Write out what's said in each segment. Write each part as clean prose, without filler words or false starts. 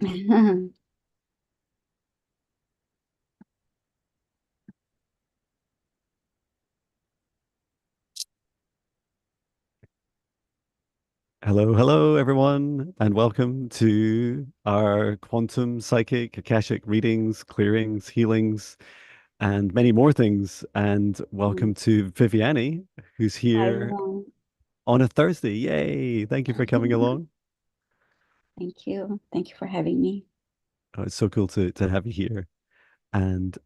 Hello, hello, everyone, and welcome to our quantum psychic Akashic readings, clearings, healings, and many more things. And welcome to Viviani, who's Hi, here everyone. on a Thursday. Yay! Thank you for coming along. Thank you. Thank you for having me. Oh, it's so cool to have you here. And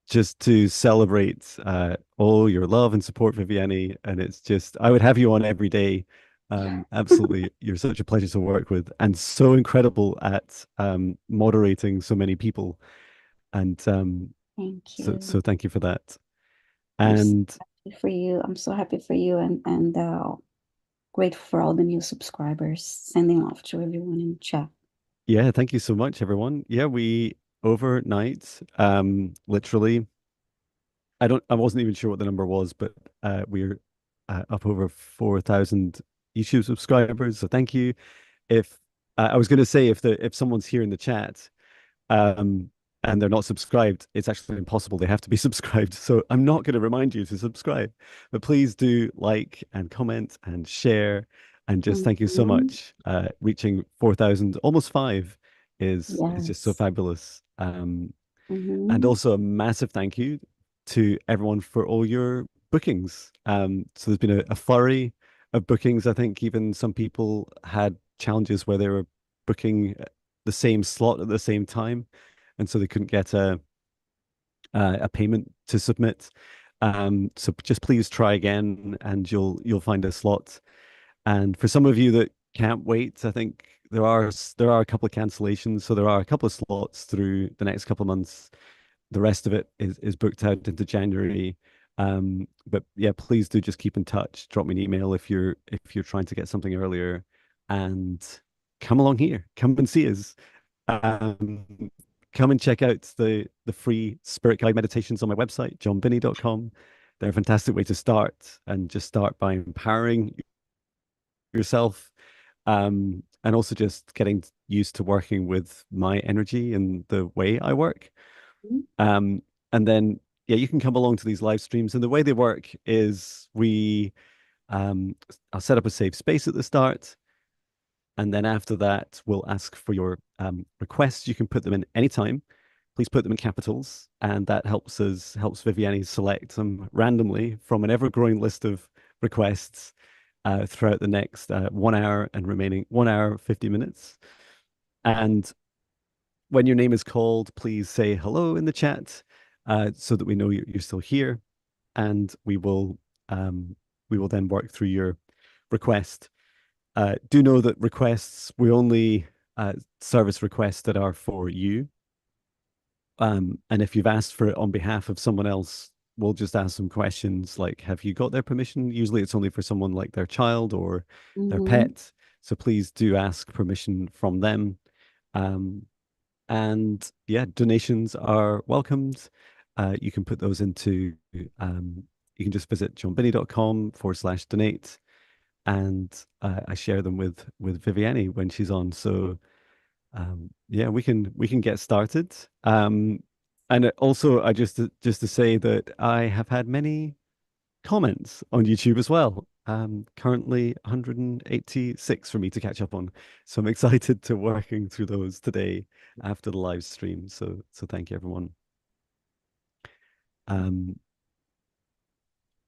just to celebrate all your love and support, Viviani. And it's just, I would have you on every day. Absolutely. You're such a pleasure to work with and so incredible at moderating so many people. And Thank so you. thank you for that. I'm so And happy for you. I'm so happy for you and grateful for all the new subscribers. Sending love to everyone in chat. yeah, thank you so much, everyone. Yeah, we overnight, literally, I wasn't even sure what the number was, but we're up over 4,000 YouTube subscribers. So thank you. If I was going to say if someone's here in the chat um and they're not subscribed, it's actually impossible. They have to be subscribed. So I'm not going to remind you to subscribe, but please do like and comment and share. And just thank you so Mhm. much. Reaching 4,000, almost five, is just so Yes. fabulous. And Hmm. also a massive thank you to everyone for all your bookings. So there's been a flurry of bookings. I think even some people had challenges where they were booking the same slot at the same time, and so they couldn't get a payment to submit. So just please try again, and you'll find a slot. And for some of you that can't wait, I think there are a couple of cancellations, so there are a couple of slots through the next couple of months. The rest of it is booked out into January. But yeah, please do just keep in touch. Drop me an email if you're trying to get something earlier, and come along here. Come and see us. Um, Come and check out the free spirit guide meditations on my website, johnbinney.com. They're a fantastic way to start, and just start by empowering yourself, and also just getting used to working with my energy and the way I work. Um, and then, yeah, you can come along to these live streams. And the way they work is I'll set up a safe space at the start. And then after that, we'll ask for your requests. You can put them in anytime. Please put them in capitals. And that helps Viviani select them randomly from an ever-growing list of requests throughout the next 1 hour and remaining 1 hour, 50 minutes. And when your name is called, please say hello in the chat so that we know you're still here, and um, we will then work through your request. Do know that requests we only service requests that are for you, and if you've asked for it on behalf of someone else, we'll just ask some questions like, "Have you got their permission?" Usually, it's only for someone like their child or their Hmm. pet, so please do ask permission from them. Um, And yeah, donations are welcomed. You can put those into, you can just visit johnbinney.com/donate. And I share them with Viviani when she's on. So yeah, we can get started. And also, I just to say that I have had many comments on YouTube as well. Currently 186 for me to catch up on. So I'm excited to working through those today after the live stream. So thank you everyone. Um,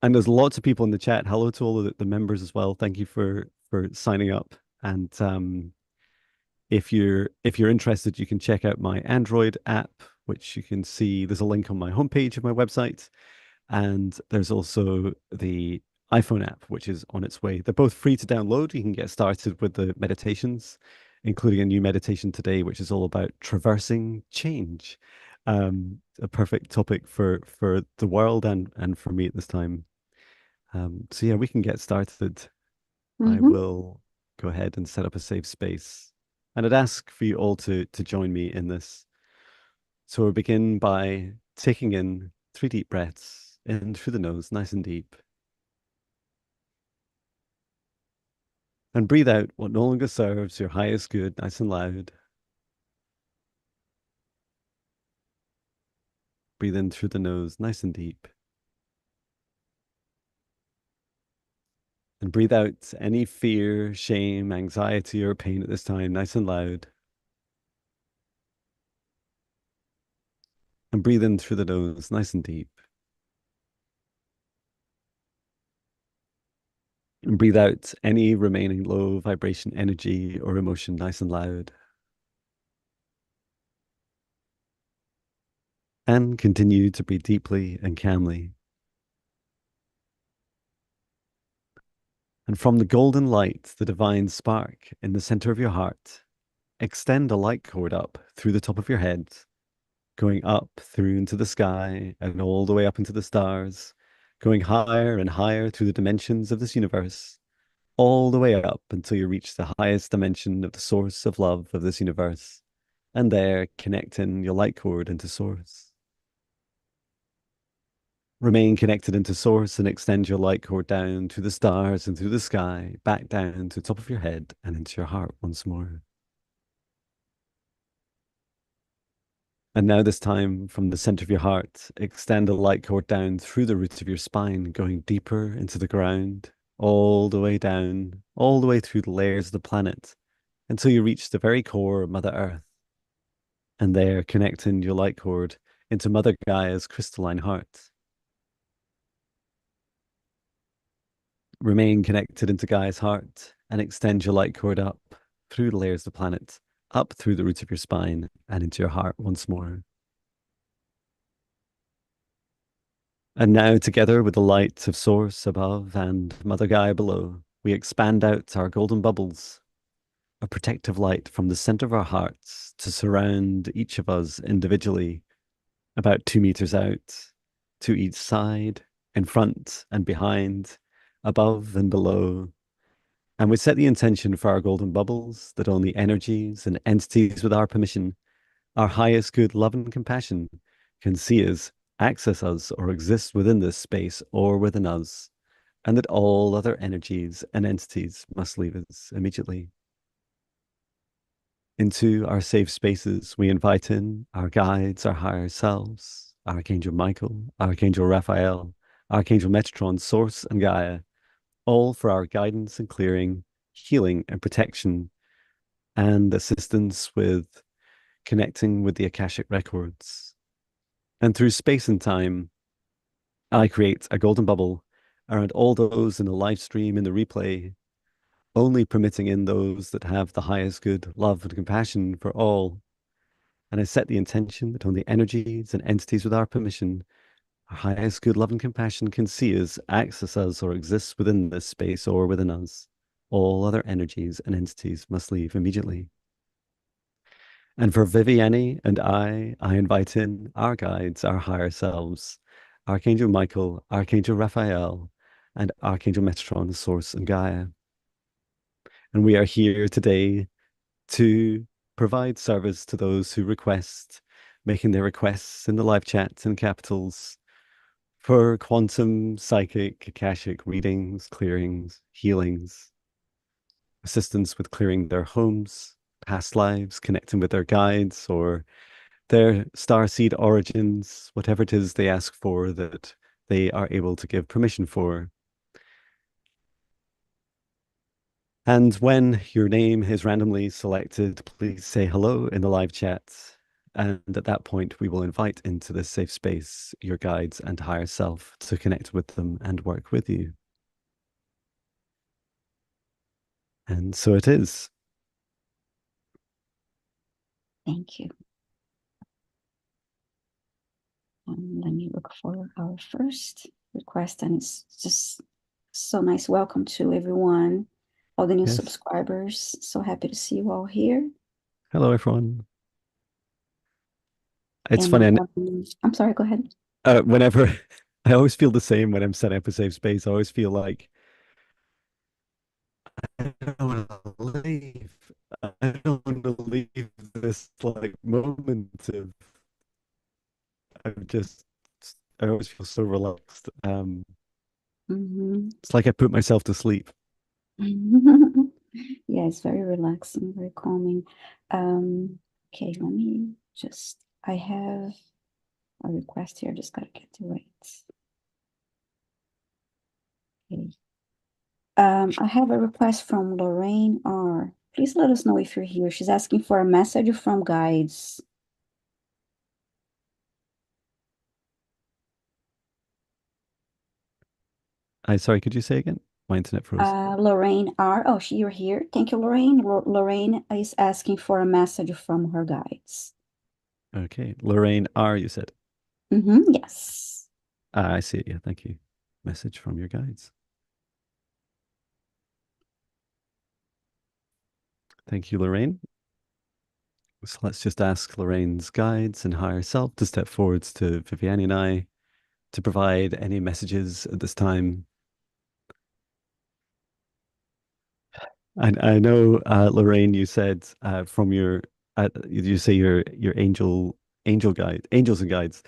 and there's lots of people in the chat. Hello to all of the members as well. Thank you for signing up. And if you're interested, you can check out my Android app, which you can see. There's a link on my homepage of my website. And there's also the iPhone app, which is on its way. They're both free to download. You can get started with the meditations, including a new meditation today, which is all about traversing change. A perfect topic for the world and for me at this time. So yeah, we can get started. I Hmm. will go ahead and set up a safe space. And I'd ask for you all to join me in this. So we'll begin by taking in 3 deep breaths in through the nose, nice and deep. And breathe out what no longer serves your highest good, nice and loud. Breathe in through the nose, nice and deep. And breathe out any fear, shame, anxiety, or pain at this time, nice and loud. And breathe in through the nose, nice and deep. And breathe out any remaining low vibration energy or emotion, nice and loud. And continue to breathe deeply and calmly. And from the golden light, the divine spark in the center of your heart, extend a light cord up through the top of your head, going up through into the sky and all the way up into the stars, going higher and higher through the dimensions of this universe, all the way up until you reach the highest dimension of the source of love of this universe. And there, connecting your light cord into source. Remain connected into source and extend your light cord down to the stars and through the sky, back down to the top of your head and into your heart once more. And now, this time, from the center of your heart, extend a light cord down through the roots of your spine, going deeper into the ground, all the way down, all the way through the layers of the planet, until you reach the very core of Mother Earth. And there, connecting your light cord into Mother Gaia's crystalline heart. Remain connected into Gaia's heart and extend your light cord up through the layers of the planet, up through the roots of your spine and into your heart once more. And now, together with the light of Source above and Mother Gaia below, we expand out our golden bubbles, a protective light from the center of our hearts to surround each of us individually, about 2 meters out, to each side, in front and behind, above and below. And we set the intention for our golden bubbles that only energies and entities with our permission, our highest good, love, and compassion can see us, access us, or exist within this space or within us, and that all other energies and entities must leave us immediately. Into our safe spaces, we invite in our guides, our higher selves, Archangel Michael, Archangel Raphael, Archangel Metatron, Source, and Gaia, all for our guidance and clearing, healing and protection, and assistance with connecting with the Akashic records. And through space and time, I create a golden bubble around all those in the live stream, in the replay, only permitting in those that have the highest good, love, and compassion for all. And I set the intention that only energies and entities with our permission, our highest good, love, and compassion can see us, access us, or exist within this space or within us. All other energies and entities must leave immediately. And for Viviani and I invite in our guides, our higher selves, Archangel Michael, Archangel Raphael, and Archangel Metatron, Source, and Gaia. And we are here today to provide service to those who request, making their requests in the live chat in capitals for quantum, psychic, Akashic readings, clearings, healings, assistance with clearing their homes, past lives, connecting with their guides, or their starseed origins, whatever it is they ask for that they are able to give permission for. And when your name is randomly selected, please say hello in the live chat. And at that point, we will invite into this safe space your guides and higher self to connect with them and work with you. And so it is. Thank you. Let me look for our first request, and it's just so nice. Welcome to everyone, all the new Yes. subscribers. So happy to see you all here. Hello, everyone. It's And funny. I'm sorry, go ahead. Whenever I always feel the same when I'm setting up a safe space, I always feel like I don't want to leave. I don't want to leave this like moment of I'm just I always feel so relaxed. Mhm. It's like I put myself to sleep. Yeah, it's very relaxing, very calming. Okay, let me just, I have a request here. Just gotta get to right. Okay. I have a request from Lorraine R. Please let us know if you're here. She's asking for a message from guides. Sorry, could you say again? My internet froze. Lorraine R. Oh, you're here. Thank you, Lorraine. Lorraine is asking for a message from her guides. Okay. Lorraine R, you said. Yes. I see it. Yeah, thank you. Message from your guides. Thank you, Lorraine. So let's just ask Lorraine's guides and higher self to step forwards to Viviane and I to provide any messages at this time. And I know, Lorraine, you said from your, you say your angel guide, angels and guides.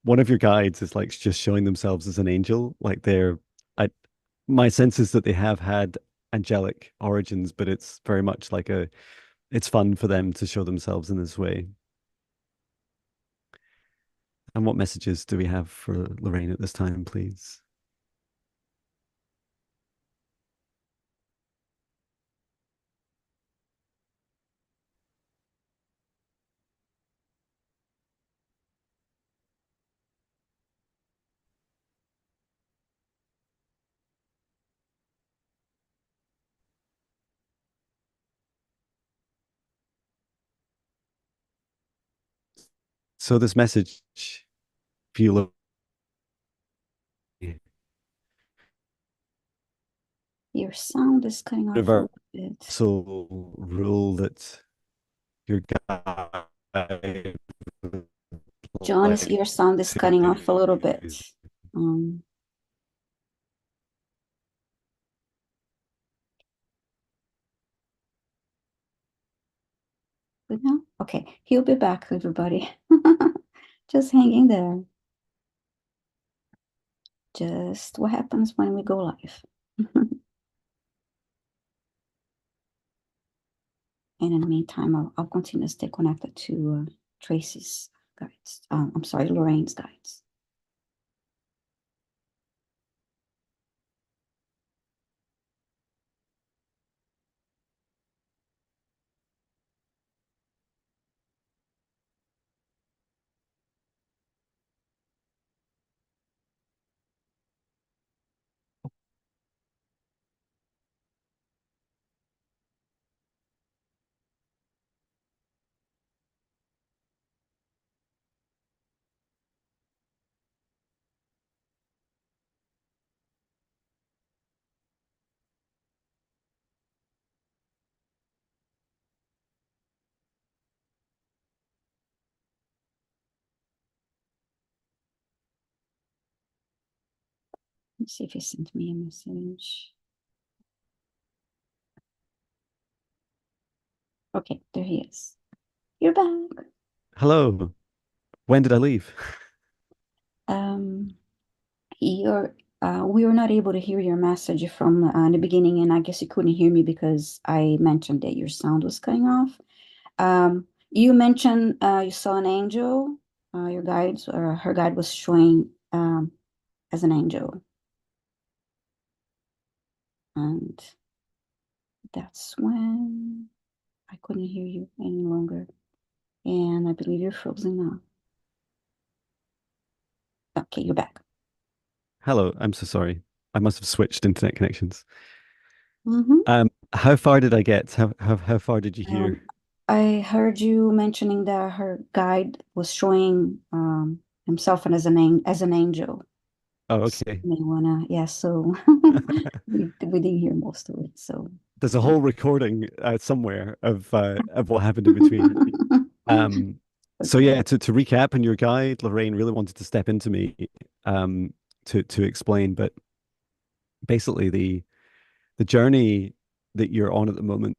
One of your guides is like just showing themselves as an angel, like I, my sense is that they have had angelic origins, but it's very much like it's fun for them to show themselves in this way. And what messages do we have for Lorraine at this time, please? So this message, if you look, Your sound is cutting off a universal little bit. rule that your guide John, like your sound is cutting off a little bit. to Um, Good now? Okay, he'll be back, everybody. Just hang in there. Just what happens when we go live. And in the meantime, I'll continue to stay connected to Tracy's guides. I'm sorry, Lorraine's guides. Let's see if he sent me a message. Okay, there he is. You're back. hello. When did I leave? Um, you're we were not able to hear your message from the beginning, and I guess you couldn't hear me because I mentioned that your sound was cutting off. You mentioned you saw an angel. Your guides or her guide was showing as an angel, and that's when I couldn't hear you any longer, and I believe you're frozen now. Okay, you're back. Hello, I'm so sorry. I must have switched internet connections. Mm-hmm. How far did I get? How far did you Um, hear? I heard you mentioning that her guide was showing himself as as an angel. Oh, So okay. you may wanna, yeah. So we didn't hear most of it. So There's a yeah. whole recording somewhere of what happened in between. Um, so Okay. yeah, to recap, and your guide, Lorraine, really wanted to step into me um, to explain, but basically the journey that you're on at the moment,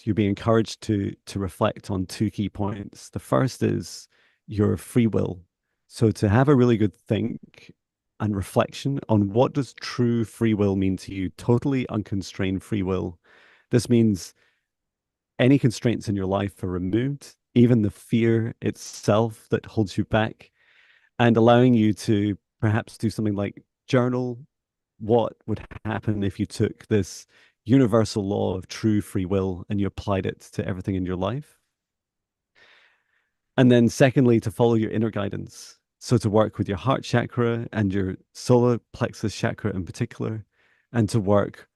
you're being encouraged to reflect on two key points. The first is your free will. So to have a really good think and reflection on what does true free will mean to you, totally unconstrained free will. This means any constraints in your life are removed, even the fear itself that holds you back. and allowing you to perhaps do something like journal what would happen if you took this universal law of true free will and you applied it to everything in your life. And then, secondly, to follow your inner guidance. So, to work with your heart chakra and your solar plexus chakra in particular, and to work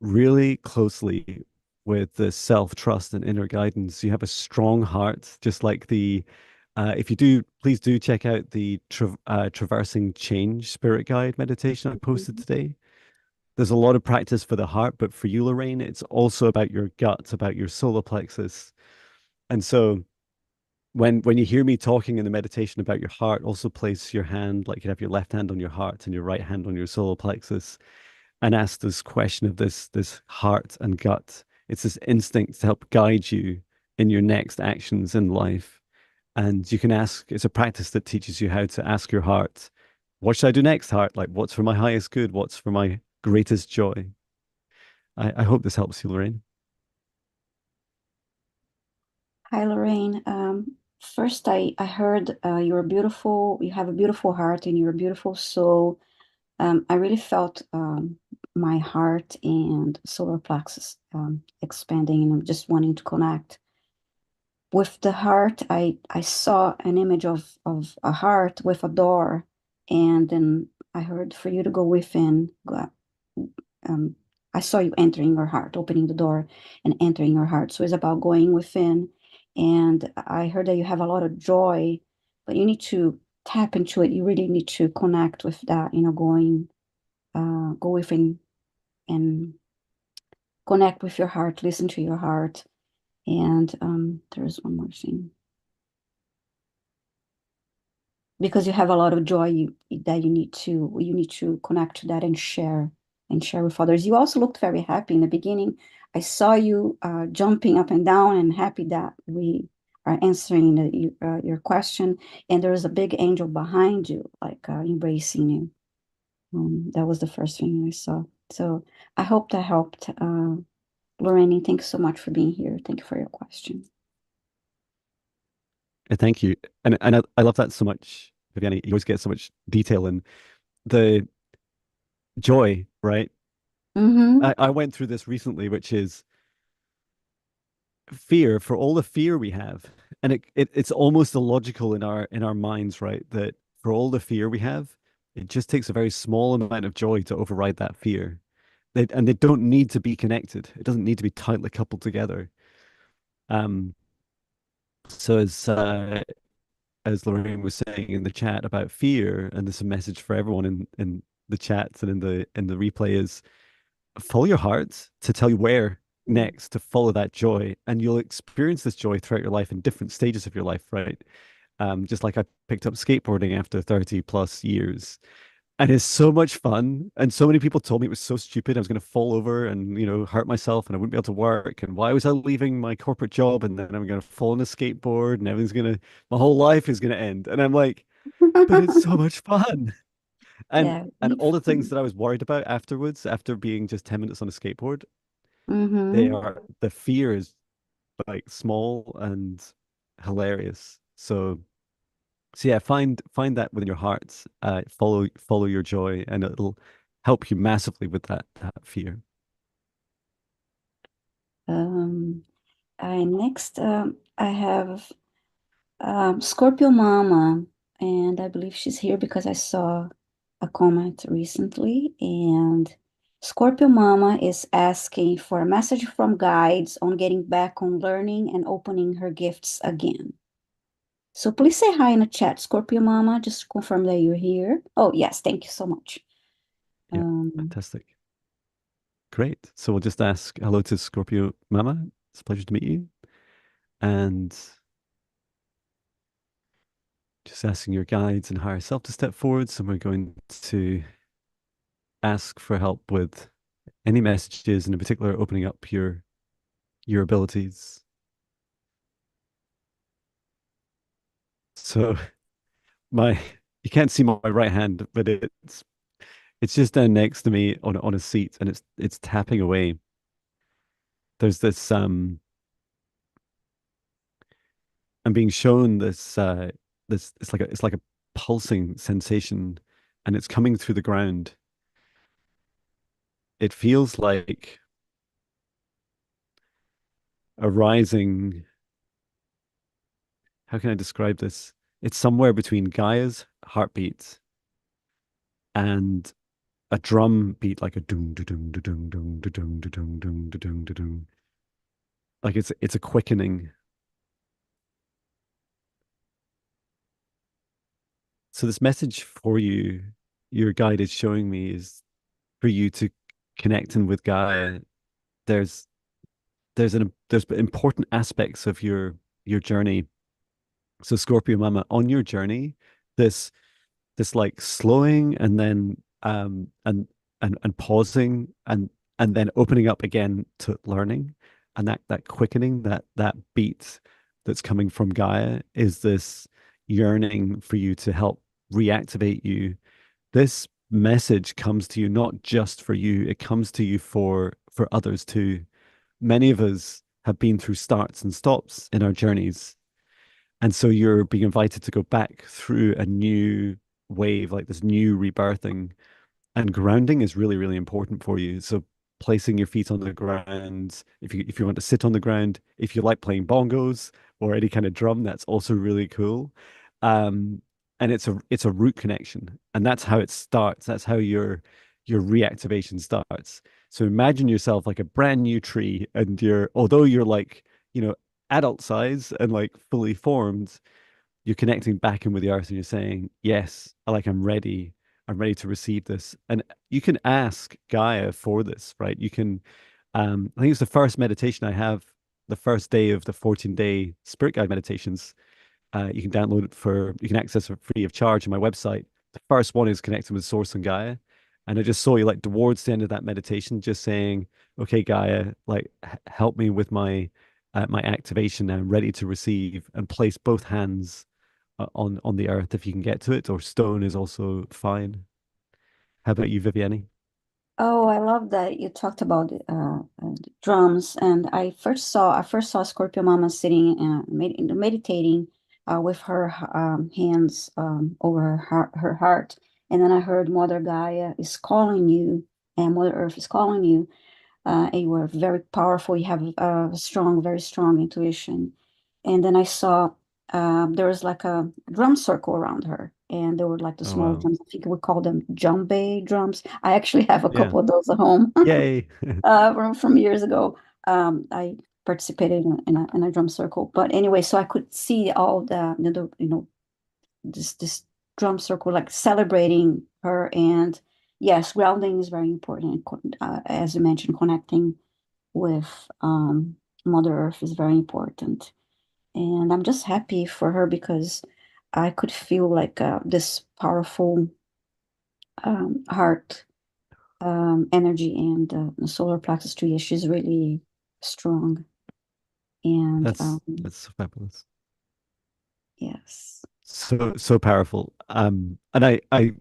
really closely with the self trust and inner guidance. You have a strong heart, just like if you do, please do check out the Traversing Change Spirit Guide meditation I posted Mhm. today. There's a lot of practice for the heart, but for you, Lorraine, it's also about your gut, about your solar plexus. And so, when you hear me talking in the meditation about your heart, also place your hand, like you have your left hand on your heart and your right hand on your solar plexus, and ask this question of this heart and gut. It's this instinct to help guide you in your next actions in life. And you can ask, it's a practice that teaches you how to ask your heart, what should I do next, heart? Like, what's for my highest good? What's for my greatest joy? I hope this helps you, Lorraine. Hi, Lorraine. First, I heard you're beautiful. You have a beautiful heart and you're a beautiful soul. I really felt my heart and solar plexus expanding, and I'm just wanting to connect. With the heart, I saw an image of a heart with a door, and then I heard for you to go within. Um, I saw you entering your heart, opening the door and entering your heart. So it's about going within. And I heard that you have a lot of joy, but you need to tap into it. You really need to connect with that, go within and connect with your heart, listen to your heart. And there's one more thing. Because you have a lot of joy that you need to connect to that and share with others. You also looked very happy in the beginning. I saw you jumping up and down and happy that we are answering your question, and there was a big angel behind you, like embracing you. That was the first thing I saw. So I hope that helped. Lorraine, thanks so much for being here. Thank you for your question. Thank you. And I love that so much, Viviani. You always get so much detail and the joy, right? Mm-hmm. I went through this recently, which is fear for all the fear we have. And it's almost illogical in our minds, right? That for all the fear we have, it just takes a very small amount of joy to override that fear. And they don't need to be connected. It doesn't need to be tightly coupled together. Um, so as Lorraine was saying in the chat about fear, and there's a message for everyone in the chats and in the replay is follow your heart to tell you where next to follow that joy, and you'll experience this joy throughout your life in different stages of your life, right? Just like I picked up skateboarding after 30 plus years. And it's so much fun. And so many people told me it was so stupid. I was going to fall over and, hurt myself and I wouldn't be able to work. And why was I leaving my corporate job? And then I'm going to fall on a skateboard and my whole life is going to end. And I'm like, but it's so much fun. And Yeah. and all the things that I was worried about afterwards, after being just 10 minutes on a skateboard, Mm-hmm. the fear is like small and hilarious. So yeah, find that within your hearts. Follow your joy, and it'll help you massively with that fear. Um, next, I have Scorpio Mama, and I believe she's here because I saw a comment recently. And Scorpio Mama is asking for a message from guides on getting back on learning and opening her gifts again. So please say hi in the chat, Scorpio Mama, just to confirm that you're here. Oh, yes, thank you so much. Yeah, Um, fantastic. Great. So we'll just ask hello to Scorpio Mama. It's a pleasure to meet you. And just asking your guides and higher self to step forward. So we're going to ask for help with any messages, and in particular, opening up your abilities. So my you can't see my right hand, but it's just down next to me on a seat, and it's tapping away. There's this I'm being shown this it's like a pulsing sensation, and it's coming through the ground. It feels like a rising, how can I describe this? It's somewhere between Gaia's heartbeat and a drum beat, like a doom da doom da doom doom da doom da doom doom da doom da doom. Like it's a quickening. So this message for you, your guide is showing me, is for you to connect in with Gaia. There's there's important aspects of your journey. So Scorpio Mama, on your journey, this this like slowing and then and pausing and then opening up again to learning, and that quickening, that beat that's coming from Gaia is this yearning for you to help reactivate you. This message comes to you not just for you, it comes to you for others too. Many of us have been through starts and stops in our journeys, and so you're being invited to go back through a new wave, like this new rebirthing. And grounding is really, really important for you. So placing your feet on the ground, if you want to sit on the ground, if you like playing bongos or any kind of drum, that's also really cool. Um, and it's a root connection, and that's how it starts. That's how your reactivation starts. So imagine yourself like a brand new tree, and although you're like, adult size and like fully formed, you're connecting back in with the earth and you're saying, yes, I'm ready to receive this. And you can ask Gaia for this, right? You can, I think it's the first meditation I have, the first day of the 14-day spirit guide meditations. You can download it you can access it free of charge on my website. The first one is connecting with Source and Gaia. And I just saw you like towards the end of that meditation, just saying, okay, Gaia, like help me with my activation now, ready to receive, and place both hands on the earth if you can get to it, or stone is also fine. How about you, Viviani? Oh, I love that you talked about drums. And I first saw Scorpio Mama sitting and meditating with her hands over her heart. And then I heard Mother Gaia is calling you, and Mother Earth is calling you. And you were very powerful. You have a strong, very strong intuition. And then I saw there was like a drum circle around her, and there were like the Oh smaller wow. drums. I think we call them djembe drums. I actually have a Yeah. couple of those at home Yay. from years ago. I participated in a drum circle, but anyway, so I could see all this drum circle like celebrating her. And yes, grounding is very important. As you mentioned, connecting with Mother Earth is very important. And I'm just happy for her because I could feel like this powerful heart energy, and the solar plexus tree. She's really strong. And That's so fabulous. yes. So powerful. And I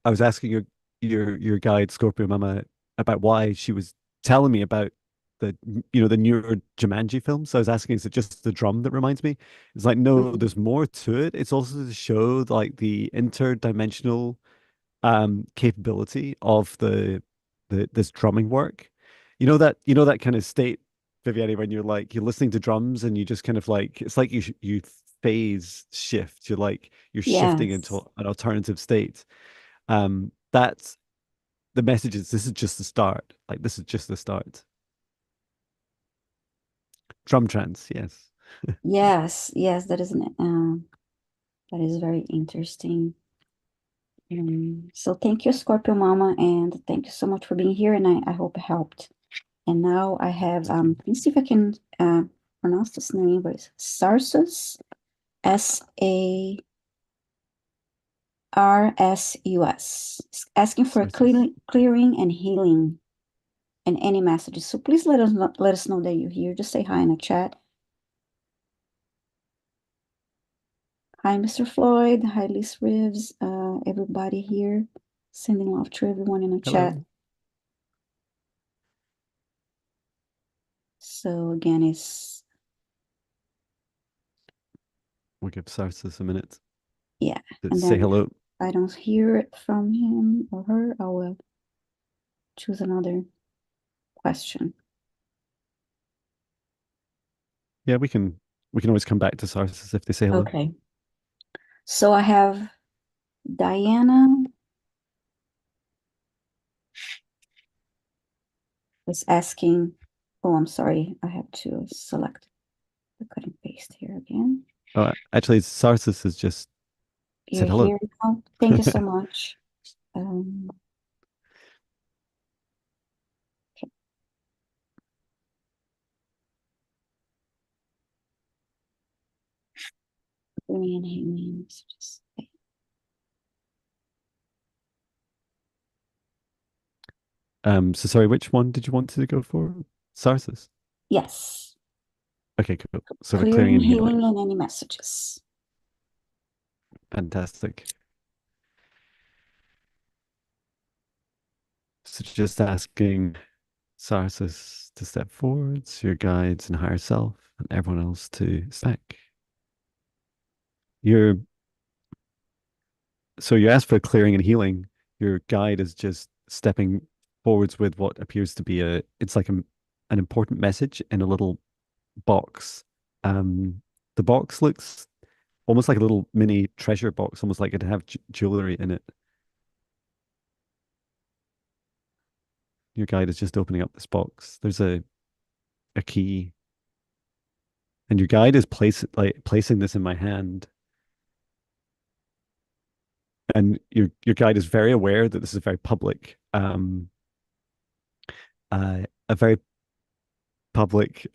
was asking your guide Scorpio Mama about why she was telling me about the newer Jumanji film. So I was asking, is it just the drum that reminds me? It's like, no, Mhm. there's more to it. It's also to show like the interdimensional capability of the this drumming work. You know that kind of state, Viviani, when you're listening to drums and you just kind of like, it's like you phase shift. You're shifting into Yes. an alternative state. That's the message. Is this is just the start. Like, this is just the start. Drum trance, yes. Yes. Yes. That is very interesting. So thank you, Scorpio Mama, and thank you so much for being here. And I hope it helped. And now I have, let me see if I can pronounce this name, but it's Sarsus, Sarsus, asking for a Certus. clearing and healing and any messages. So please let us know that you're here. Just say hi in the chat. Hi, Mr. Floyd. Hi, Liz Reeves. Everybody here. Sending love to everyone in the chat. Hello. So again, it's We'll give Certus a minute. Yeah. And Say then if hello. I don't hear it from him or her, I will choose another question. Yeah, we can always come back to Sarsis if they say hello. Okay. So I have Diana is asking, oh, I'm sorry, I have to select the cut and paste here again. Actually, Sarsis has just You're said hello. here now. Thank you so much. Um, okay, bring in healing messages. Okay. So sorry, which one did you want to go for? Sarsis. Yes, Okay, cool. So the clearing clearing, and healing. healing, and any messages. Fantastic. So just asking Sarsis to step forwards, your guides and higher self, and everyone else to step back. You're so you ask for clearing and healing. Your guide is just stepping forwards with what appears to be it's like an important message in a little box. Um, the box looks almost like a little mini treasure box, almost like it'd have jewelry in it. Your guide is just opening up this box. There's a key, and your guide is placing this in my hand. And your guide is very aware that this is very public, a very public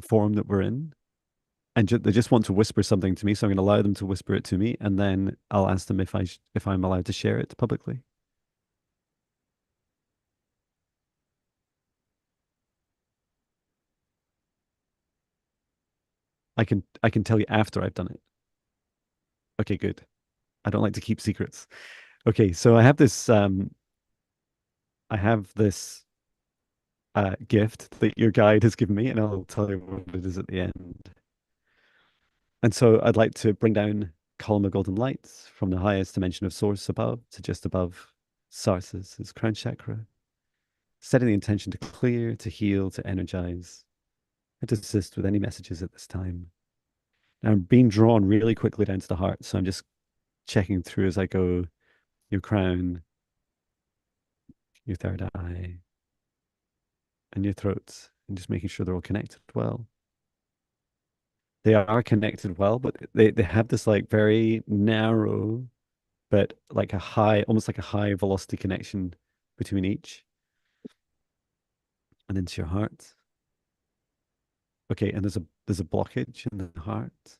forum that we're in, and they just want to whisper something to me. So I'm going to allow them to whisper it to me, and then I'll ask them if I'm allowed to share it publicly. I can tell you after I've done it. Okay, good. I don't like to keep secrets. Okay, so I have this gift that your guide has given me, and I'll tell you what it is at the end. And so I'd like to bring down column of golden lights from the highest dimension of source above to just above Sarsis, his crown chakra, setting the intention to clear, to heal, to energize, and to assist with any messages at this time. Now I'm being drawn really quickly down to the heart, so I'm just checking through as I go your crown, your third eye, and your throat, and just making sure they're all connected well. They are connected well, but they have this like very narrow, but like a high, almost like a high velocity connection between each and into your heart. Okay, and there's a blockage in the heart,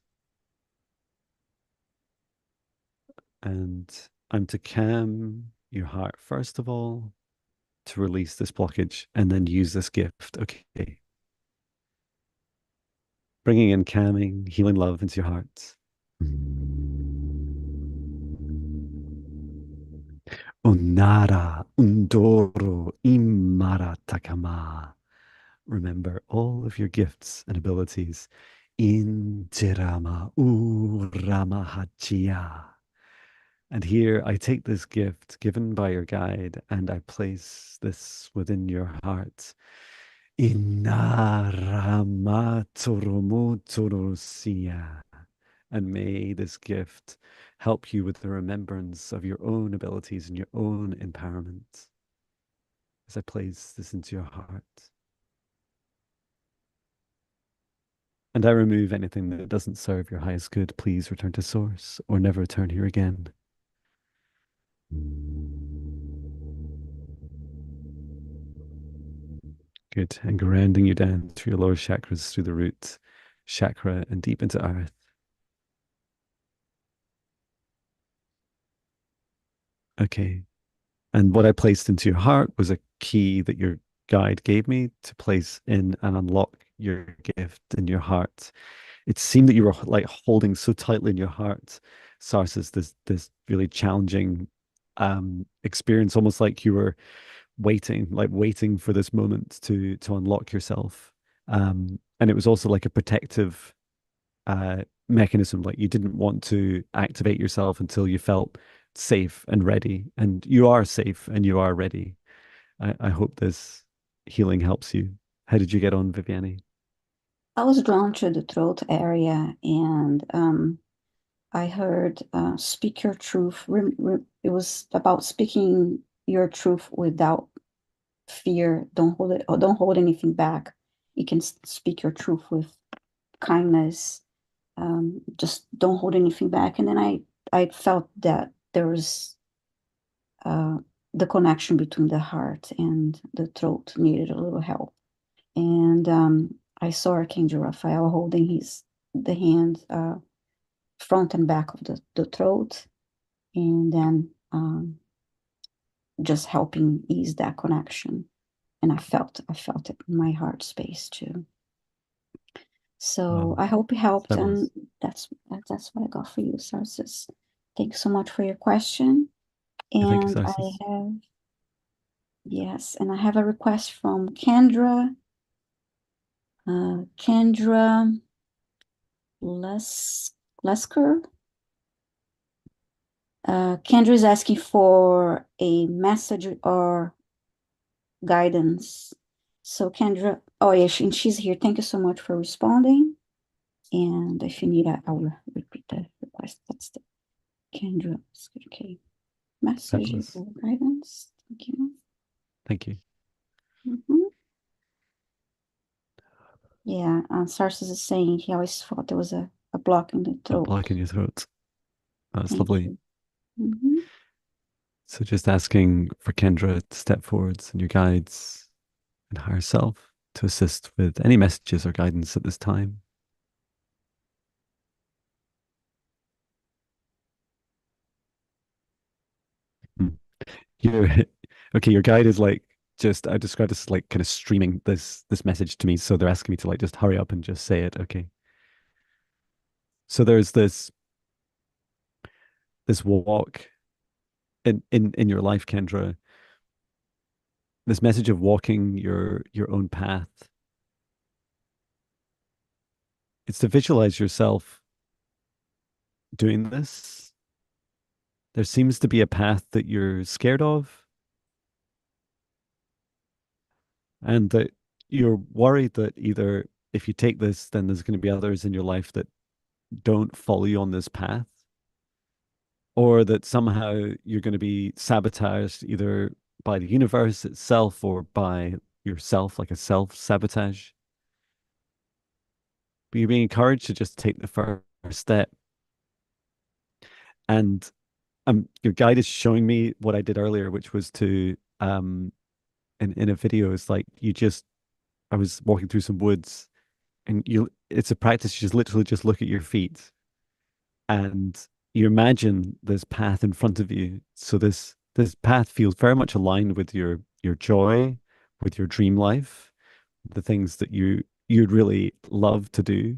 and I'm to calm your heart first of all, to release this blockage, and then use this gift. Okay, bringing in calming, healing love into your heart. Unara, undoro, imara takama. Remember all of your gifts and abilities. Intirama urama hachia. And here I take this gift given by your guide and I place this within your heart. Inarama toromotorusia. And may this gift help you with the remembrance of your own abilities and your own empowerment. As I place this into your heart. And I remove anything that doesn't serve your highest good. Please return to source or never return here again. Good. And grounding you down through your lower chakras, through the root chakra and deep into earth. Okay. And what I placed into your heart was a key that your guide gave me to place in and unlock your gift in your heart. It seemed that you were like holding so tightly in your heart, Sarsis, this really challenging experience, almost like you were waiting for this moment to unlock yourself. And it was also like a protective mechanism. Like you didn't want to activate yourself until you felt safe and ready. And you are safe and you are ready. I hope this healing helps you. How did you get on, Viviani? I was drawn to the throat area, and I heard speak your truth. It was about speaking your truth without fear. Don't hold it, or don't hold anything back. You can speak your truth with kindness. Just don't hold anything back. And then I felt that there was uh, the connection between the heart and the throat needed a little help. And I saw Archangel Raphael holding the hand front and back of the throat, and then just helping ease that connection. And I felt it in my heart space too. So Wow. I hope it helped, and Fabulous. that's that's what I got for you, Sarsis. Thank you so much for your question. Yeah, thank you, And I Sarsis. have, yes, and I have a request from Kendra. Kendra Les Lesker. Kendra is asking for a message or guidance. So Kendra, oh yeah, and she's here. Thank you so much for responding. And if you need, I will repeat the request. That's the Kendra. Okay. Message Fabulous. or guidance. Thank you. Thank you. Mhm. Yeah, Sarsis is saying he always thought there was a block in the A throat. block in your throat. That's Thank lovely. you. Hmm. So just asking for Kendra to step forwards and your guides and higher self to assist with any messages or guidance at this time. Hmm. Your okay, your guide is like just I describe this as like kind of streaming this message to me. So they're asking me to like just hurry up and just say it. Okay. So there's this walk in your life, Kendra, this message of walking your own path. It's to visualize yourself doing this. There seems to be a path that you're scared of, and that you're worried that either if you take this, then there's going to be others in your life that don't follow you on this path, or that somehow you're going to be sabotaged either by the universe itself or by yourself, like a self sabotage. But you're being encouraged to just take the first step. And your guide is showing me what I did earlier, which was to in a video, it's like you just I was walking through some woods and you it's a practice, you just literally just look at your feet and you imagine this path in front of you. So this path feels very much aligned with your joy, with your dream life, the things that you'd really love to do.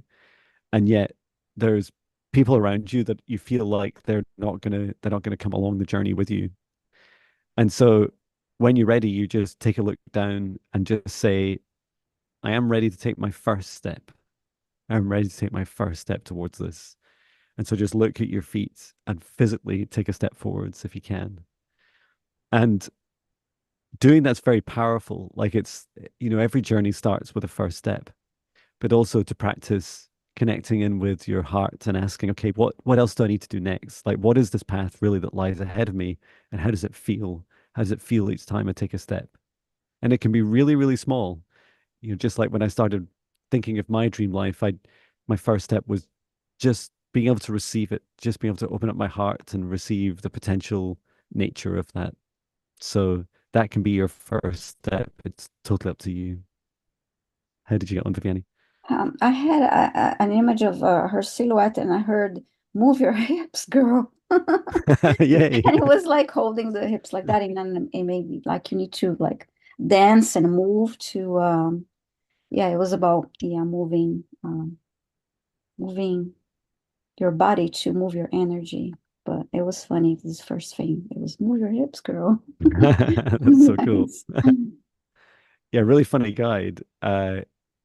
And yet there's people around you that you feel like they're not gonna come along the journey with you. And so when you're ready, you just take a look down and just say, I am ready to take my first step. I'm ready to take my first step towards this. And so just look at your feet and physically take a step forwards if you can. And doing that's very powerful. Like every journey starts with a first step, but also to practice connecting in with your heart and asking, okay, what else do I need to do next? Like, what is this path really that lies ahead of me? And how does it feel? How does it feel each time I take a step? And it can be really, really small. Just like when I started thinking of my dream life, my first step was just being able to receive it, just being able to open up my heart and receive the potential nature of that. So that can be your first step. It's totally up to you. How did you get on, Viviani? I had an image of her silhouette, and I heard, "Move your hips, girl." Yay. And it was like holding the hips like that, and then it made me like you need to like dance and move to yeah, it was about yeah, moving your body to move your energy. But it was funny, this first thing. It was move your hips, girl. That's so cool. Nice. Yeah, really funny guide.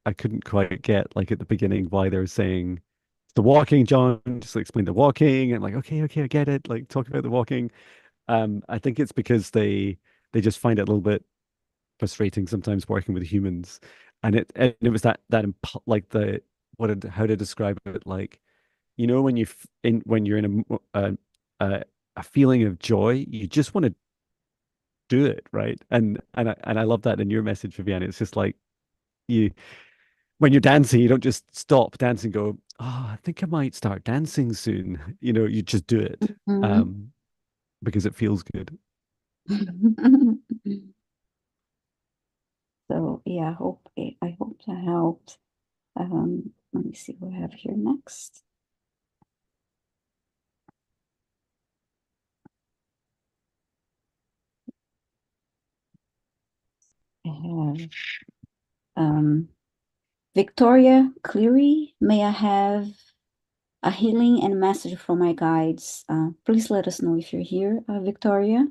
I couldn't quite get like at the beginning why they were saying the walking, John, just explain the walking. I'm like, okay, okay, I get it. Like talk about the walking. I think it's because they just find it a little bit frustrating sometimes working with humans, and it was like the how to describe it, like when when you're in a feeling of joy, you just want to do it, right? And I love that in your message, Viviana. It's just like you when you're dancing, you don't just stop dancing and go, oh, I think I might start dancing soon. You just do it Mhm. um, because it feels good. So yeah, I hope that helped. Let me see what I have here next. I have um, Victoria Cleary. May I have a healing and message from my guides? Please let us know if you're here, Victoria.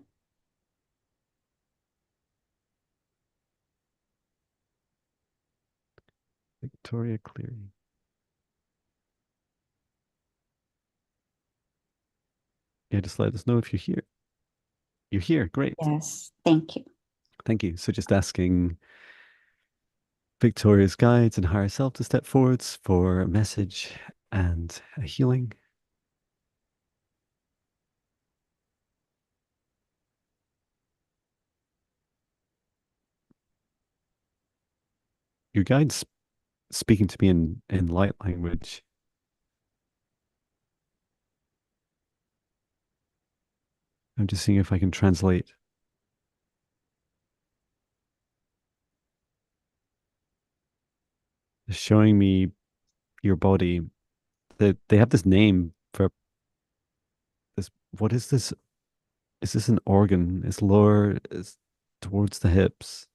Victoria Cleary. Yeah, just let us know if you're here. You're here. Great. Yes, thank you. Thank you. So just asking Victoria's guides and higher self to step forwards for a message and a healing. Your guides speaking to me in light language. I'm just seeing if I can translate. Showing me your body. They have this name for this. What is this? Is this an organ? It's lower, it's towards the hips.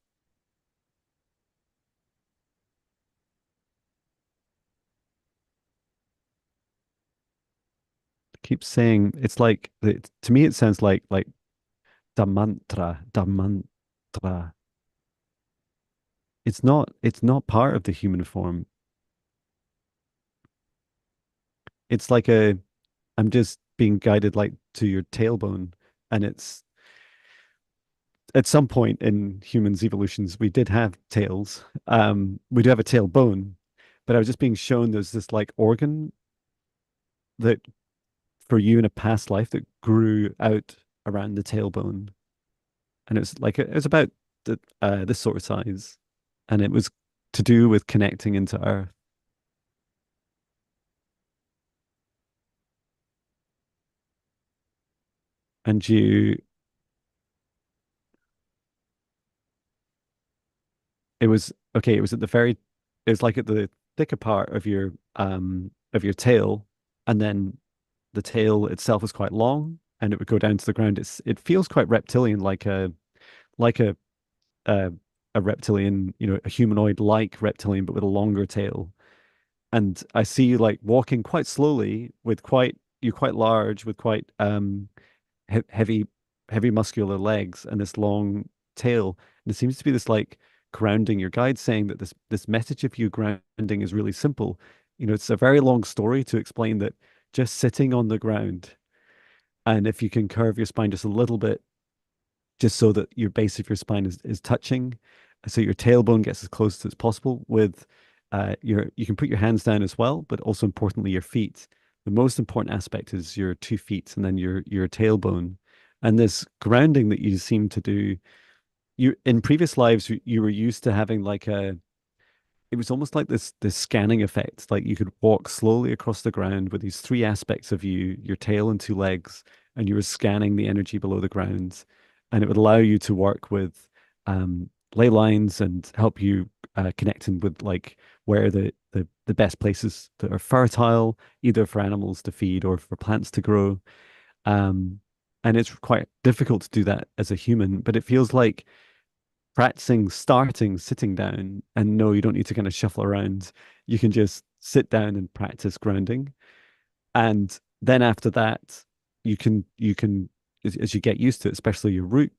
Keep saying it's like to me. It sounds like damantra. It's not part of the human form. It's like I'm just being guided like to your tailbone, and it's at some point in humans' evolutions we did have tails. We do have a tailbone, but I was just being shown there's this like organ that for you in a past life that grew out around the tailbone, and it was like it was about this sort of size, and it was to do with connecting into Earth. And it was okay. It was at the very, it was like at the thicker part of your tail, and then the tail itself was quite long, and it would go down to the ground. It feels quite reptilian, like a, a reptilian, a humanoid like reptilian, but with a longer tail. And I see you like walking quite slowly with you're quite large with quite heavy, heavy muscular legs and this long tail. And it seems to be this like grounding. Your guide saying that this message of you grounding is really simple. It's a very long story to explain that just sitting on the ground, and if you can curve your spine just a little bit, just so that your base of your spine is touching, so your tailbone gets as close as possible with you can put your hands down as well, but also importantly your feet. The most important aspect is your 2 feet and then your tailbone. And this grounding that you seem to do, you in previous lives you were used to having like a it was almost like this scanning effect. Like you could walk slowly across the ground with these three aspects of you, your tail and 2 legs, and you were scanning the energy below the ground. And it would allow you to work with ley lines and help you connecting with like where the best places that are fertile, either for animals to feed or for plants to grow. Um, and it's quite difficult to do that as a human, but it feels like practicing starting sitting down, and no, you don't need to kind of shuffle around. You can just sit down and practice grounding. And then after that, you can as you get used to it, especially your root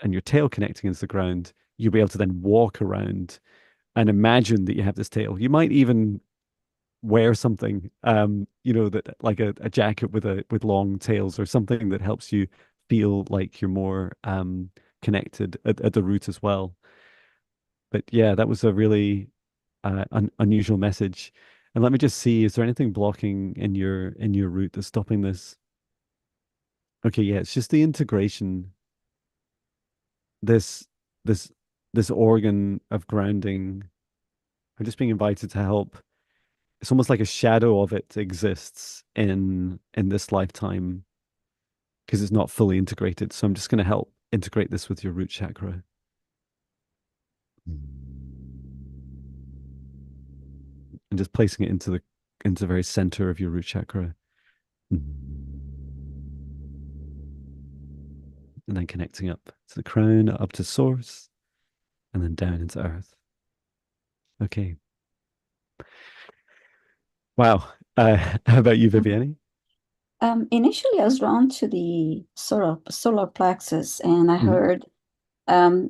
and your tail connecting into the ground, you'll be able to then walk around and imagine that you have this tail. You might even wear something, that like a jacket with long tails or something that helps you feel like you're more connected at the root as well. But yeah, that was a really unusual message. And let me just see, is there anything blocking in your root that's stopping this? Okay, yeah, it's just the integration, this this this organ of grounding. I'm just being invited to help. It's almost like a shadow of it exists in this lifetime because it's not fully integrated. So I'm just going to help integrate this with your root chakra. And just placing it into the very center of your root chakra. And then connecting up to the crown, up to source, and then down into earth. Okay. Wow. How about you, Viviani? Initially, I was drawn to the solar plexus, and I Mhm. heard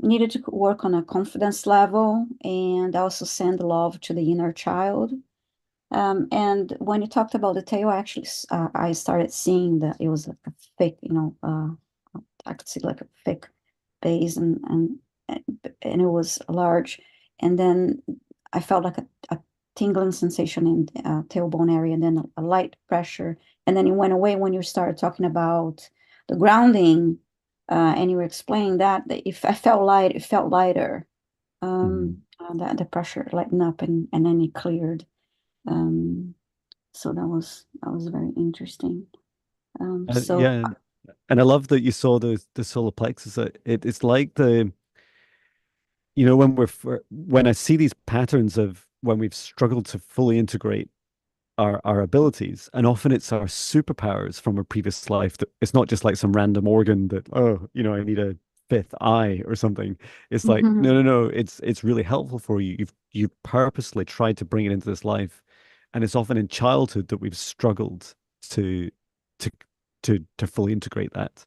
needed to work on a confidence level and also send love to the inner child. And when you talked about the tail, actually, I started seeing that it was like a thick, I could see like a thick base, and it was large. And then I felt like a tingling sensation in the tailbone area, and then a light pressure, and then it went away when you started talking about the grounding, and you were explaining that if I felt light, it felt lighter. Mhm. That the pressure lightened up, and then it cleared. Um, so that was very interesting. So Yeah, and I love that you saw the solar plexus. It's like when I see these patterns of when we've struggled to fully integrate our abilities, and often it's our superpowers from a previous life that it's not just like some random organ that, oh, I need a fifth eye or something. It's like, no, mhm, no, no, it's really helpful for you. You've purposely tried to bring it into this life, and it's often in childhood that we've struggled to to to fully integrate that.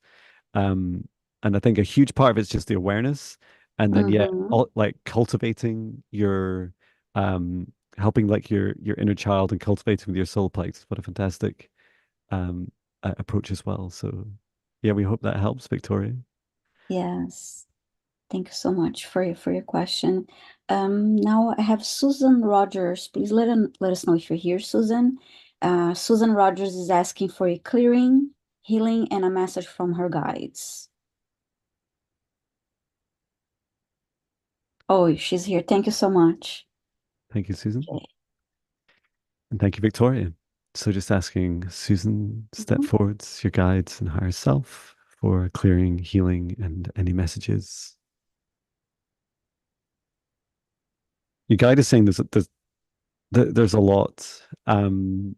Um, and I think a huge part of it's just the awareness, and then yeah, mhm. like cultivating your helping like your inner child and cultivating with your soul plex. What a fantastic um approach as well. So yeah, we hope that helps, Victoria. Yes. Thank you so much for your question. Now I have Susan Rogers. Please let us know if you're here, Susan. Susan Rogers is asking for a clearing, healing, and a message from her guides. Oh, she's here. Thank you so much. Thank you, Susan. Okay. And thank you, Victoria. So just asking Susan, step Mhm. forwards, your guides and higher self for clearing, healing, and any messages. Your guide is saying there's a lot, and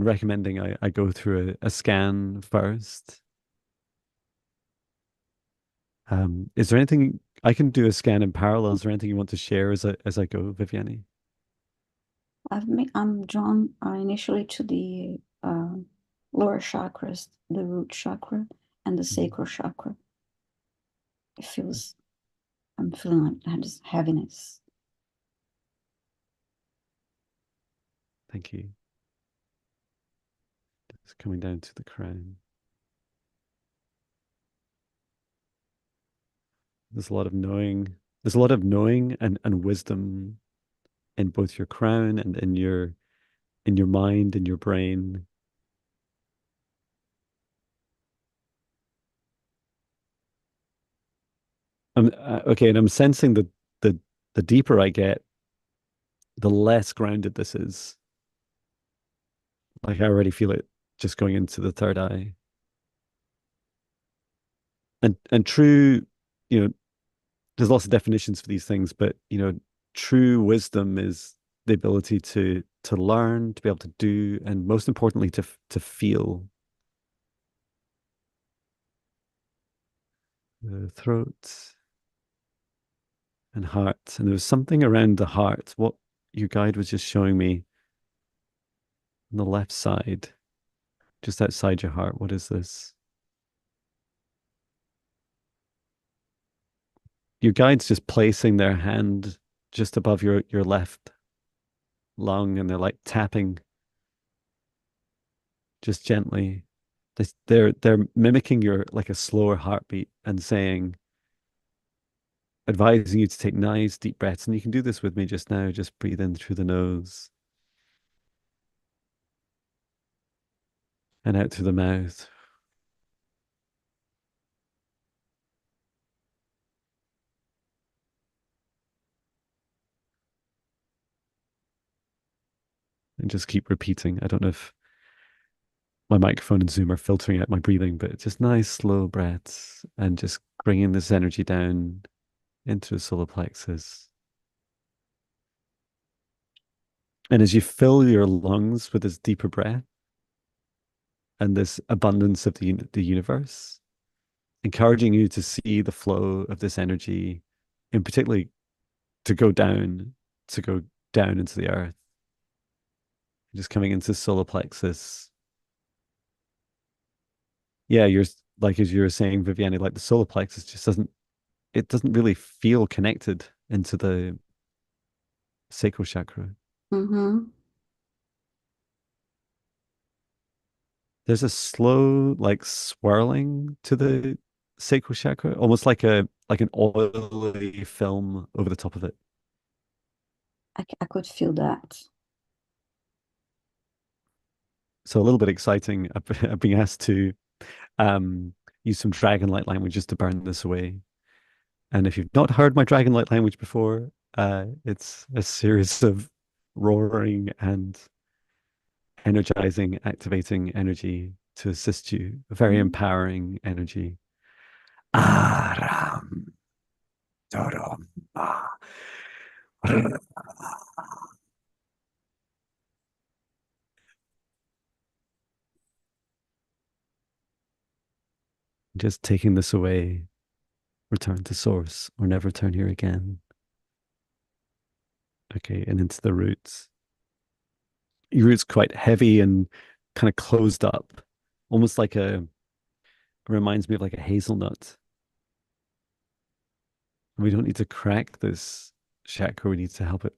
recommending I go through a scan first. Is there anything I can do a scan in parallel? Is there anything you want to share as I go, Viviani? I'm drawn initially to the lower chakras, the root chakra and the Mhm. sacral chakra. It feels, I'm feeling like I just heaviness. Thank you. It's coming down to the crown. There's a lot of knowing. There's a lot of knowing and wisdom in both your crown and in your mind, in your brain. Okay, and I'm sensing that the the deeper I get, the less grounded this is. Like I already feel it just going into the third eye. And true, you know, there's lots of definitions for these things, but true wisdom is the ability to learn, to be able to do, and most importantly, to feel the throat and heart. And there was something around the heart. What your guide was just showing me on the left side, just outside your heart. What is this? Your guide's just placing their hand just above your left lung, and they're like tapping. just gently. They're mimicking your like a slower heartbeat and saying, advising you to take nice deep breaths. And you can do this with me just now. Just breathe in through the nose and out through the mouth. And just keep repeating. I don't know if my microphone and Zoom are filtering out my breathing, but just nice, slow breaths and just bringing this energy down into the solar plexus. And as you fill your lungs with this deeper breath and this abundance of the universe, encouraging you to see the flow of this energy, in particularly to go down, to go down into the earth, just coming into solar plexus. Yeah, you're like as you were saying, Viviane, like the solar plexus just doesn't really feel connected into the sacral chakra. Mm-hmm. There's a slow like swirling to the sacral chakra, almost like an oily film over the top of it. I could feel that. So a little bit exciting. I've been asked to um, use some dragon light languages to burn this away. And if you've not heard my dragon light language before, it's a series of roaring and energizing, activating energy to assist you. A very empowering energy. Aram, dorom, ah. Just taking this away, return to source or never return here again. Okay, and into the roots. Your roots quite heavy and kind of closed up, almost like a reminds me of like a hazelnut. We don't need to crack this chakra. We need to help it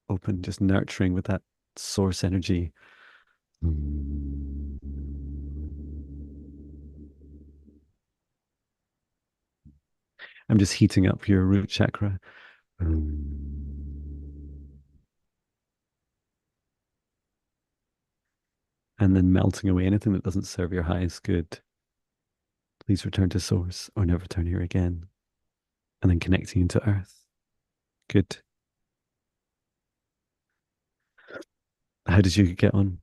open, just nurturing with that source energy. I'm just heating up your root chakra. And then melting away anything that doesn't serve your highest good. Please return to source or never return here again. And then connecting into earth. Good. How did you get on?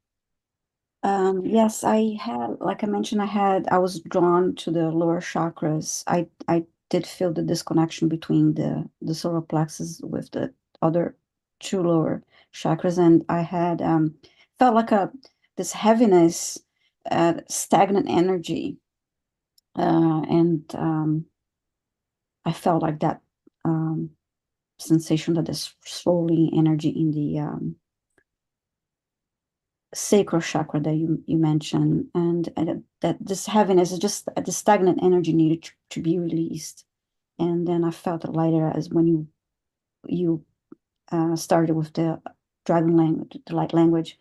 Yes, I had, like I mentioned, I was drawn to the lower chakras. I did feel the disconnection between the solar plexus with the other two lower chakras, and I had felt like this heaviness, stagnant energy, and I felt like that sensation that there's swirling energy in the sacral chakra that you mentioned, and that this heaviness is just the stagnant energy needed to be released. And then I felt it lighter as when you started with the dragon language, the light language.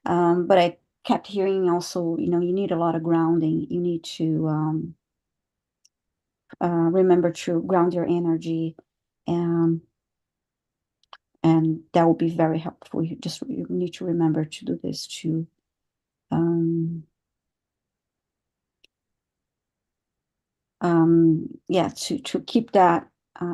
But I kept hearing also, you need a lot of grounding. You need to remember to ground your energy, um, and that will be very helpful. You need to remember to do this too. Um, yeah, to keep that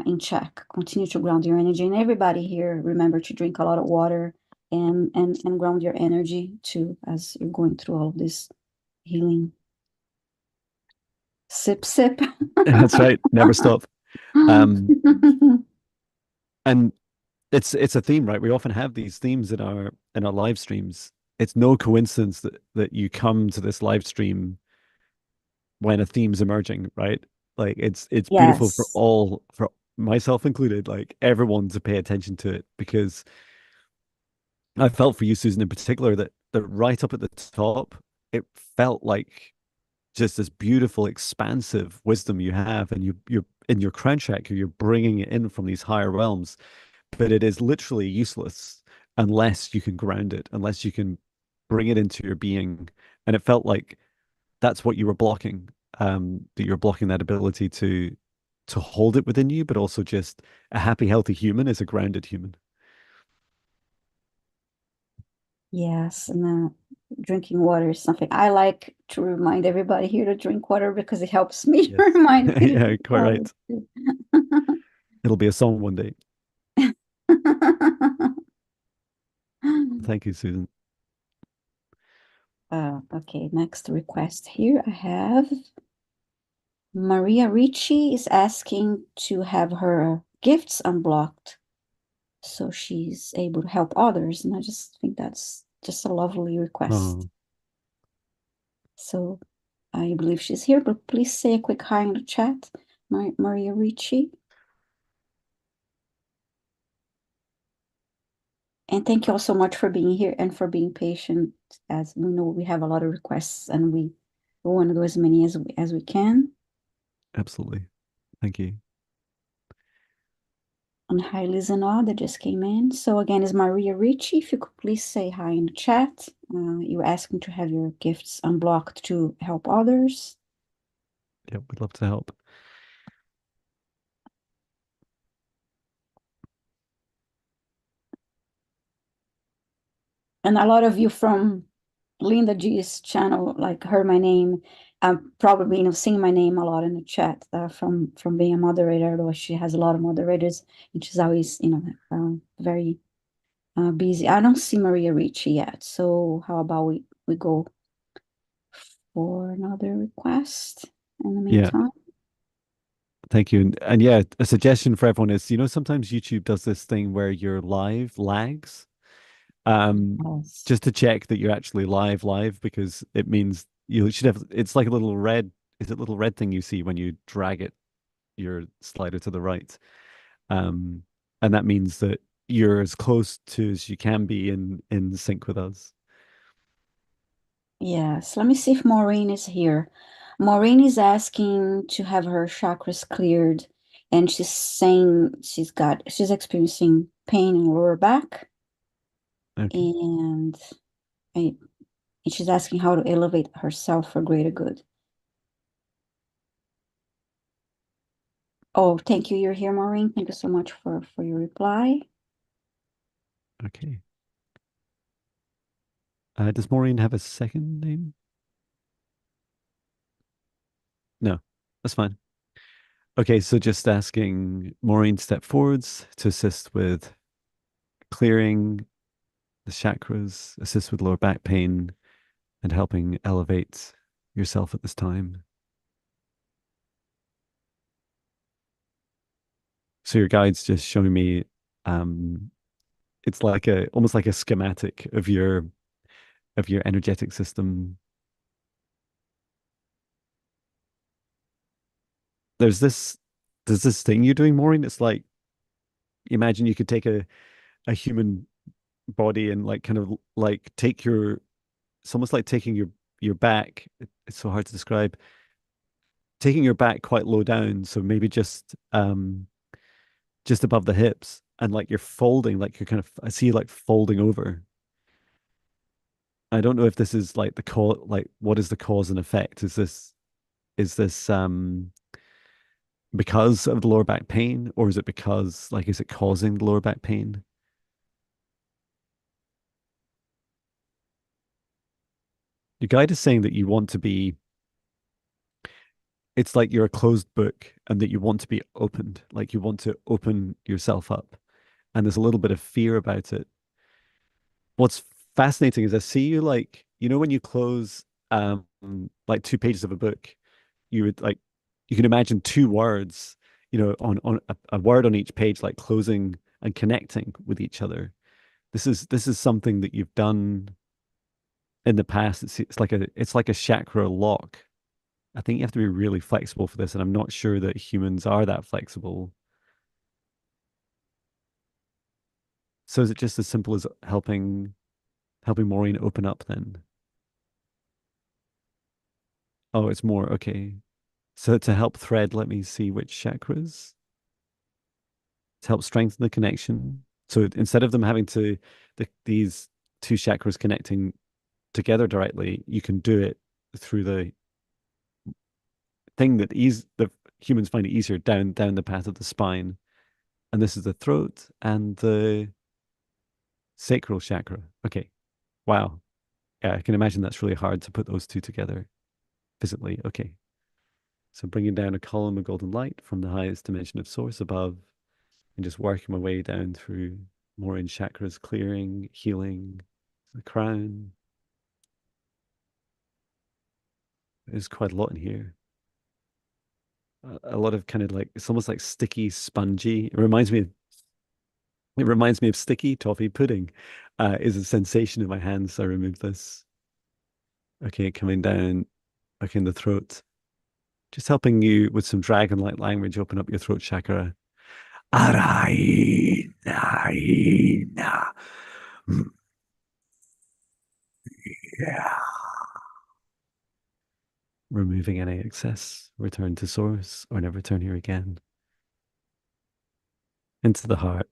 in check, continue to ground your energy. And everybody here, remember to drink a lot of water and ground your energy too as you're going through all of this healing. Sip, sip. That's right. Never stop. Um, and it's a theme, right? We often have these themes in our live streams. It's no coincidence that you come to this live stream when a theme's emerging, right? Like it's beautiful Yes. for myself included, like everyone to pay attention to it because I felt for you, Susan, in particular, that right up at the top, it felt like just this beautiful, expansive wisdom you have, and you're in your crown chakra, you're bringing it in from these higher realms, but it is literally useless unless you can ground it, unless you can bring it into your being And it felt like that's what you were blocking, that you're blocking that ability to hold it within you, but also just a happy, healthy human is a grounded human. Yes, and drinking water is something I like to remind everybody here to drink water because it helps me Yes. remind me to Yeah, drink quite water right. too. It'll be a song one day. Thank you, Susan. Okay, next request here I have Maria Ricci is asking to have her gifts unblocked so she's able to help others. And I just think that's just a lovely request. Oh, So I believe she's here, but please say a quick hi in the chat, Maria Ricci. And thank you all so much for being here and for being patient. As we know, we have a lot of requests and we want to do as many as we can. absolutely. Thank you. And hi, Lizana, that just came in. So again, is Maria Ricci. If you could please say hi in the chat. You're asking to have your gifts unblocked to help others. Yeah, we'd love to help. And a lot of you from Linda G's channel, like heard my name, probably seeing my name a lot in the chat from being a moderator. Though she has a lot of moderators, and she's always very busy. I don't see Maria Ricci yet, so how about we go for another request in the Yeah, meantime? thank you. And yeah, a suggestion for everyone is, sometimes YouTube does this thing where your live lags, Yes. just to check that you're actually live, because it means you should have, it's like a little red, is it little red thing you see when you drag it, your slider to the right. Um, and that means that you're as close to as you can be in sync with us. Yes, let me see if Maureen is here. Maureen is asking to have her chakras cleared, and she's saying she's experiencing pain in lower back, Okay. and, and she's asking how to elevate herself for greater good. Oh, thank you. You're here, Maureen. Thank you so much for your reply. Okay. Does Maureen have a second name? No, that's fine. Okay, so just asking Maureen step forwards to assist with clearing the chakras, assist with lower back pain, and helping elevate yourself at this time. So your guide's just showing me, um, it's like a almost like a schematic of your energetic system. There's this there's this thing you're doing, Maureen. It's like imagine you could take a human body and like kind of like take your it's almost like taking your back. It's so hard to describe. Taking your back quite low down, so maybe just above the hips, and like you're folding, like you're kind of I see you like folding over. I don't know if this is like the cause, like what is the cause and effect? Is this because of the lower back pain, or is it because like is it causing the lower back pain? Your guide is saying that you want to be, it's like you're a closed book and that you want to be opened, like you want to open yourself up. And there's a little bit of fear about it. What's fascinating is I see you like, when you close like two pages of a book, you would like you can imagine two words, on a word on each page, like closing and connecting with each other. This is something that you've done in the past. It's like a chakra lock. I think you have to be really flexible for this, and I'm not sure that humans are that flexible. So is it just as simple as helping Maureen open up then? Oh, it's more. Okay. So to help thread, let me see which chakras to help strengthen the connection. So instead of them having these two chakras connecting together directly, you can do it through the thing that the humans find it easier down the path of the spine. And this is the throat and the sacral chakra. Okay. Wow. Yeah, I can imagine that's really hard to put those two together physically. Okay. So bringing down a column of golden light from the highest dimension of source above and just working my way down through Maureen chakras, clearing, healing the crown. There's quite a lot in here. A lot of kind of like it's almost like sticky, spongy. It reminds me of sticky toffee pudding. Is a sensation in my hands. So I remove this. Okay, coming down, okay, in the throat. Just helping you with some dragon-like language, open up your throat chakra. Arai, nai, na. Yeah. Removing any excess, return to source, or never return here again. Into the heart.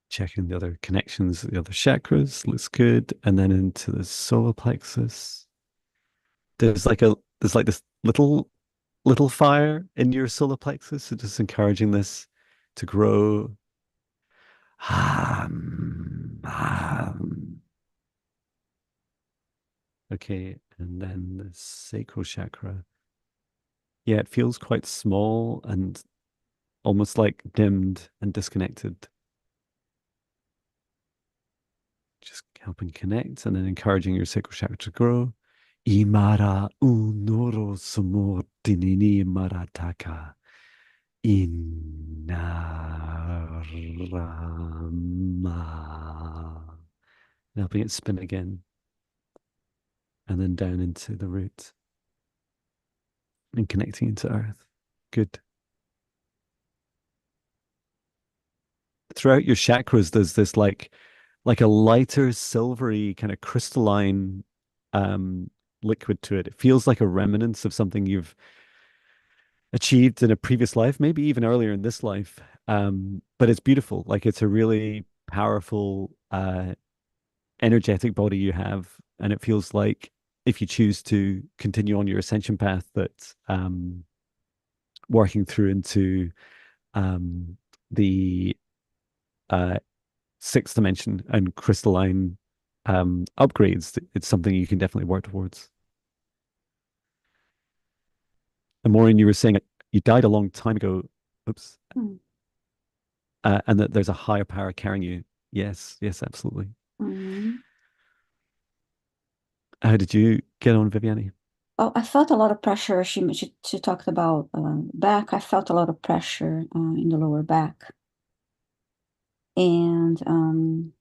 Checking the other connections, the other chakras, looks good. And then into the solar plexus. There's like this little fire in your solar plexus. So just encouraging this to grow. Okay, and then the sacral chakra. Yeah, it feels quite small and almost like dimmed and disconnected. Just helping connect and then encouraging your sacral chakra to grow. Imara unoro sumordinini marataka inarama. Helping it spin again and then down into the root and connecting into earth. Good. Throughout your chakras, there's this like a lighter silvery kind of crystalline um liquid to it. It feels like a remnants of something you've achieved in a previous life, maybe even earlier in this life. But it's beautiful. Like it's a really powerful energetic body you have, and it feels like if you choose to continue on your ascension path that working through into um the uh sixth dimension and crystalline upgrades, it's something you can definitely work towards. And Maureen, you were saying you died a long time ago. Oops. Mm. And that there's a higher power carrying you. Yes, yes, absolutely. Mhm. How did you get on, Viviani? Oh, I felt a lot of pressure. She talked about back. I felt a lot of pressure in the lower back, and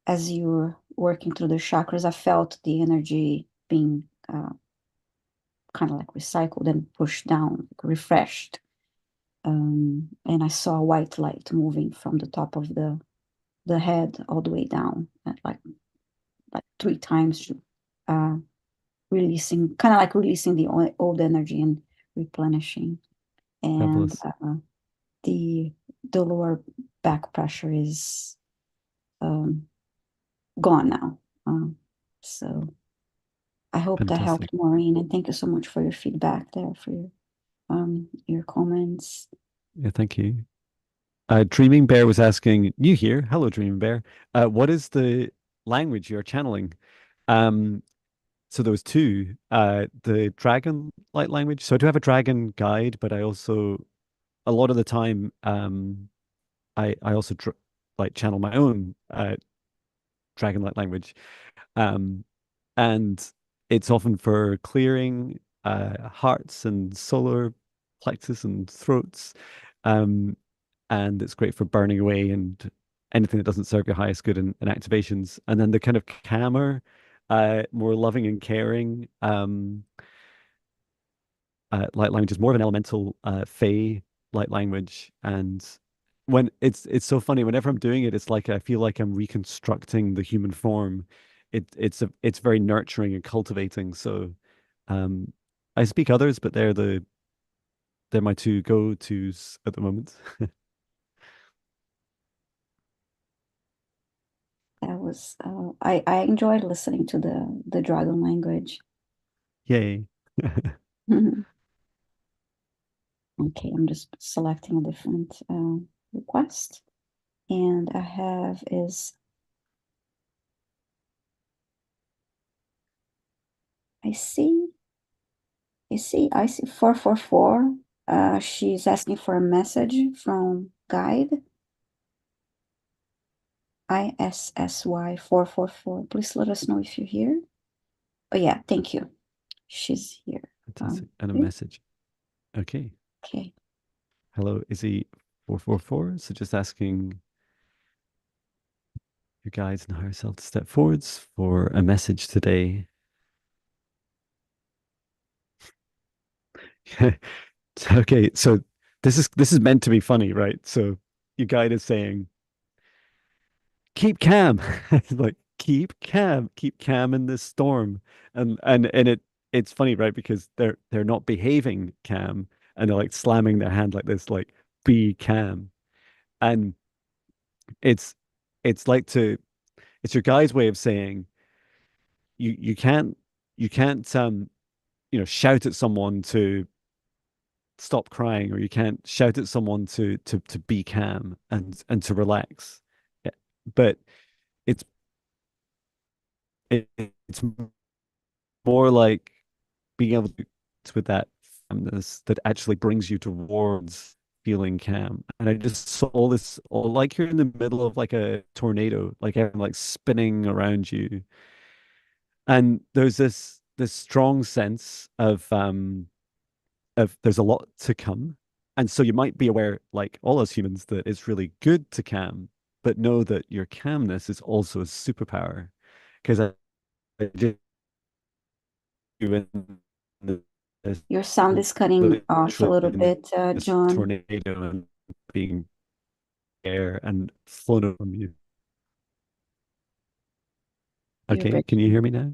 as you were working through the chakras, I felt the energy being kind of like recycled and pushed down, like refreshed. And I saw a white light moving from the top of the head all the way down, like three times, uh, releasing, kind of like releasing the old energy and replenishing. And Fabulous. the the lower back pressure is um, gone now. So I hope that Fantastic. helped, Maureen, and thank you so much for your feedback there, for your comments. Yeah, thank you. Dreaming Bear was asking, you here? Hello, Dreaming Bear. What is the language you're channeling? Um, so there was two. The dragon light language. So I do have a dragon guide, but I also a lot of the time I also like channel my own dragon light language. Um, and it's often for clearing hearts and solar plexus and throats. Um, and it's great for burning away and anything that doesn't serve your highest good and activations. And then the kind of calmer, more loving and caring light language is more of an elemental fey light language. And when it's so funny, whenever I'm doing it, it's like I feel like I'm reconstructing the human form. It's very nurturing and cultivating. So um I speak others, but they're my two go-tos at the moment. was I enjoyed listening to the dragon language. Yay. Okay, I'm just selecting a different request. And I have is I see I see 444. She's asking for a message from guide ISSY 444. Please let us know if you're here. Oh yeah, thank you. She's here. Fantastic. And a Okay. message. Okay. Okay. Hello, Izzy 444. So just asking your guides and higher self to step forwards for a message today. Okay, so this is meant to be funny, right? So your guide is saying, keep calm. Like keep calm in this storm. And it's funny, right? Because they're not behaving calm and they're like slamming their hand like this, like be calm. And it's it's like to it's your guide's way of saying you can't you can't shout at someone to stop crying, or you can't shout at someone to be calm and to relax. Yeah. But it's it's more like being able to with that calmness that actually brings you towards feeling calm. And I just saw this, all like you're in the middle of like a tornado, like everything like spinning around you, and there's this strong sense of there's a lot to come. And so you might be aware, like all us humans, that it's really good to calm, but know that your calmness is also a superpower. Because I did in this Your sound is cutting off a literally little in bit, this John. tornado and being air and flown from you. You're Okay, can you breaking. hear me now?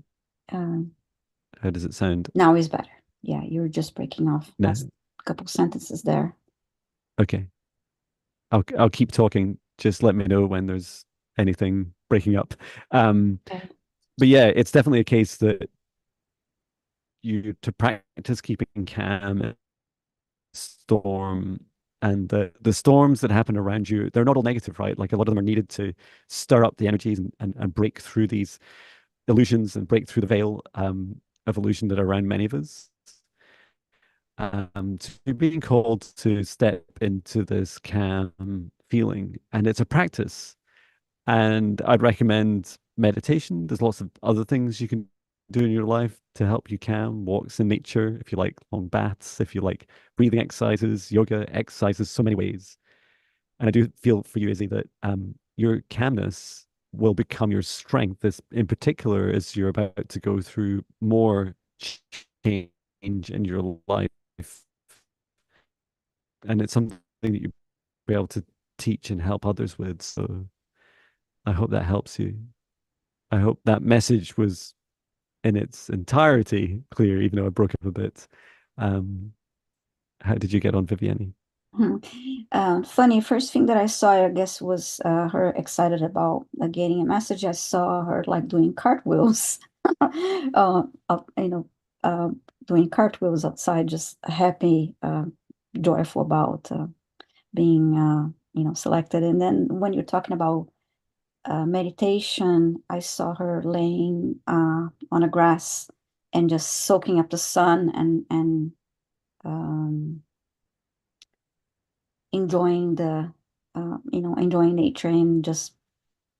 Um, How does it sound now is better. Yeah, you're just breaking off now? last couple sentences there. Okay, I'll keep talking. Just let me know when there's anything breaking up. Um, Okay. but yeah, it's definitely a case that you to practice keeping calm in a storm, and the storms that happen around you, they're not all negative, right? Like a lot of them are needed to stir up the energies and break through these illusions and break through the veil of illusion that are around many of us. To being called to step into this calm feeling, and it's a practice. And I'd recommend meditation. There's lots of other things you can do in your life to help you calm. Walks in nature, if you like long baths, if you like breathing exercises, yoga exercises, so many ways. And I do feel for you, Izzy, that your calmness will become your strength, as in particular as you're about to go through more change in your life. And it's something that you'll be able to teach and help others with. So I hope that helps you. I hope that message was in its entirety clear, even though I broke up a bit. Um, how did you get on, Viviani? Hmm. Funny, first thing that I saw, I guess, was her excited about getting a message. I saw her like doing cartwheels, you know, uh, doing cartwheels outside, just happy, joyful about being, selected. And then when you're talking about meditation, I saw her laying on a grass and just soaking up the sun and um, enjoying enjoying nature and just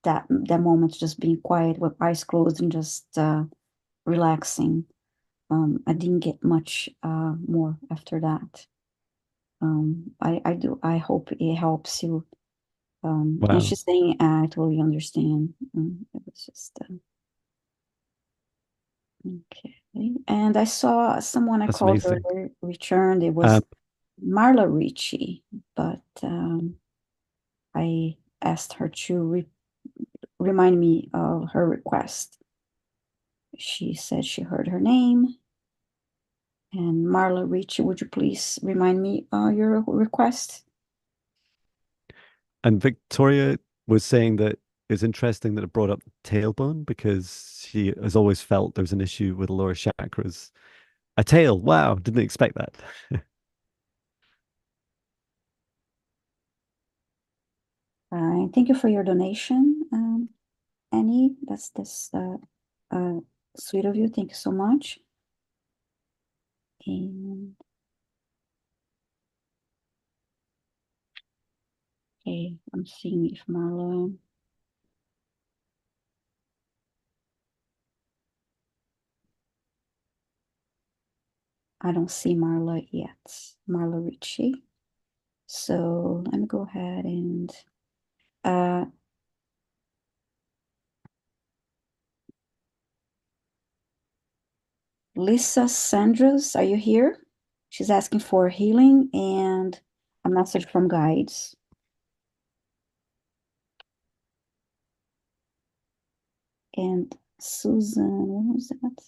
that moment, just being quiet with eyes closed and just relaxing. I didn't get much more after that. I hope it helps you. And Wow, she's saying, I totally understand. It was just okay. And I saw someone I that's called amazing. earlier returned. It Um, was Marla Ricci, but I asked her to remind me of her request. She said she heard her name. And Marla Ricci, would you please remind me your request? and Victoria was saying that it's interesting that it brought up tailbone because she has always felt there's an issue with the lower chakras. A tail, wow, didn't expect that. Thank you for your donation, Annie. That's uh, sweet of you. Thank you so much. And okay, I'm seeing if Marla. I don't see Marla yet. Marla Ritchie. So let me go ahead and uh, Lisa Sanders, are you here? She's asking for healing and a message from guides. And Susan, what was that?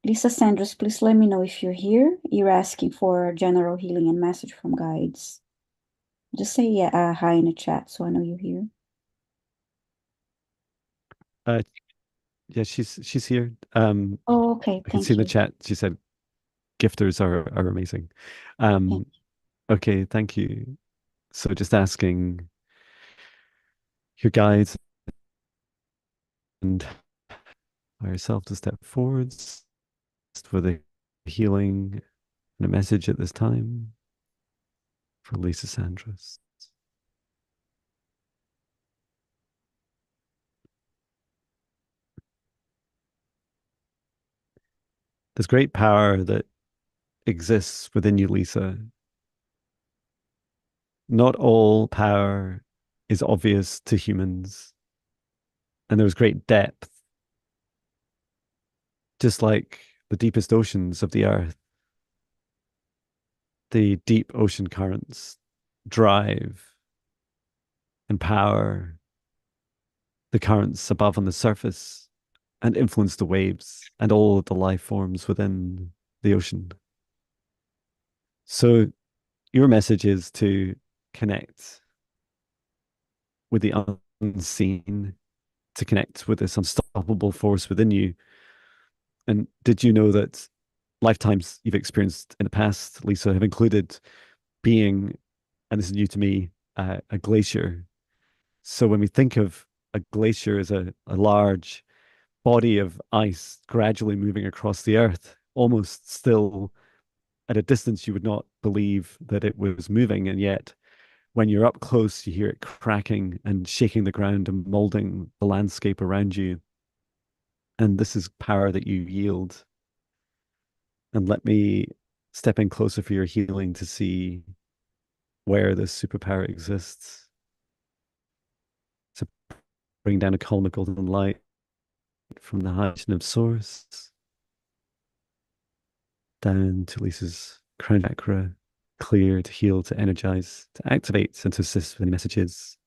Lisa Sanders, please let me know if you're here. You're asking for general healing and message from guides. Just say yeah, hi in the chat so I know you're here. Uh, yeah, she's here. Oh, okay, I can see thank in the you. chat. She said gifters are amazing. Thank Um, okay, thank you. So just asking your guides and yourself to step forwards for the healing and a message at this time for Lisa Sanders. There's great power that exists within you, Lisa. Not all power is obvious to humans, and there's great depth, just like the deepest oceans of the earth. The deep ocean currents drive and power the currents above on the surface and influence the waves and all of the life forms within the ocean. So, your message is to connect with the unseen, to connect with this unstoppable force within you. And did you know that lifetimes you've experienced in the past, Lisa, have included being, and this is new to me, a glacier? So when we think of a glacier as a large body of ice gradually moving across the earth, almost still at a distance you would not believe that it was moving. And yet, when you're up close, you hear it cracking and shaking the ground and molding the landscape around you. And this is power that you yield. And let me step in closer for your healing to see where this superpower exists. So bring down a column of golden light from the height of source down to Lisa's crown chakra, clear, to heal, to energize, to activate, and to assist with any messages.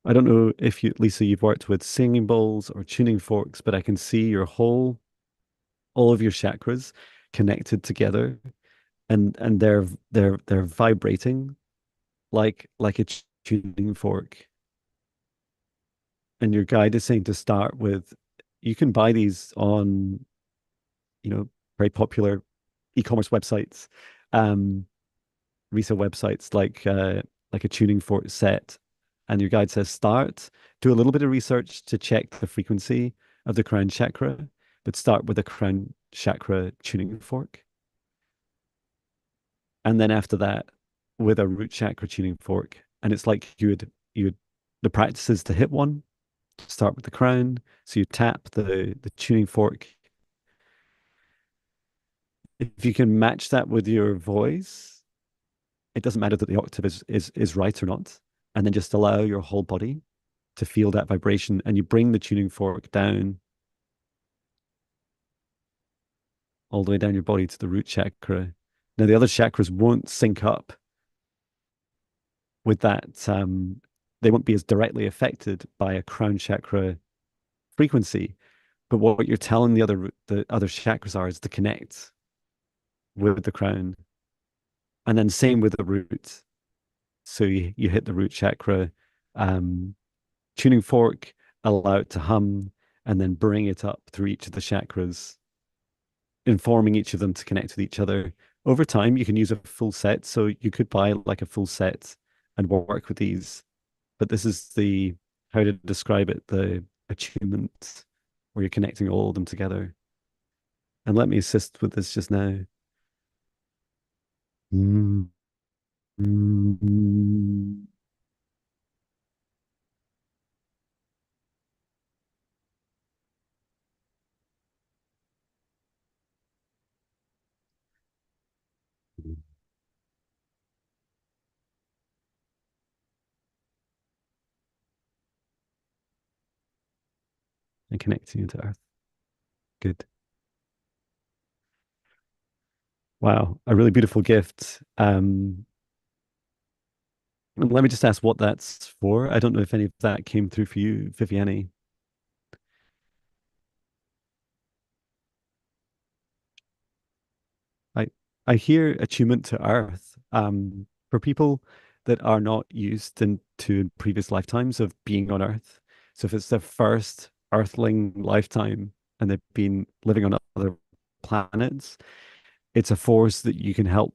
I don't know if you, Lisa, you've worked with singing bowls or tuning forks, but I can see your all of your chakras connected together, and they're vibrating like a tuning fork. And your guide is saying to start with, you can buy these on, you know, very popular e-commerce websites, um, resale websites like a tuning fork set. And your guide says start, do a little bit of research to check the frequency of the crown chakra, but start with a crown chakra tuning fork. And then after that, with a root chakra tuning fork. And it's like you would the practice is to hit one, start with the crown. So you tap the tuning fork. If you can match that with your voice, it doesn't matter that the octave is right or not. And then just allow your whole body to feel that vibration. And you bring the tuning fork down all the way down your body to the root chakra. Now the other chakras won't sync up with that. They won't be as directly affected by a crown chakra frequency. But what you're telling the other chakras are is to connect. with the crown. And then same with the root. So you hit the root chakra, um, tuning fork, allow it to hum, and then bring it up through each of the chakras, informing each of them to connect with each other. Over time, you can use a full set. So you could buy like a full set and work with these. But this is the, how to describe it, the attunement where you're connecting all of them together. And let me assist with this just now. Mm, mm, mm. And connecting you to earth. Good. Wow, a really beautiful gift. And let me just ask what that's for. I don't know if any of that came through for you, Viviani. I I hear attunement to earth. For people that are not used to previous lifetimes of being on earth. So if it's their first earthling lifetime and they've been living on other planets, it's a force that you can help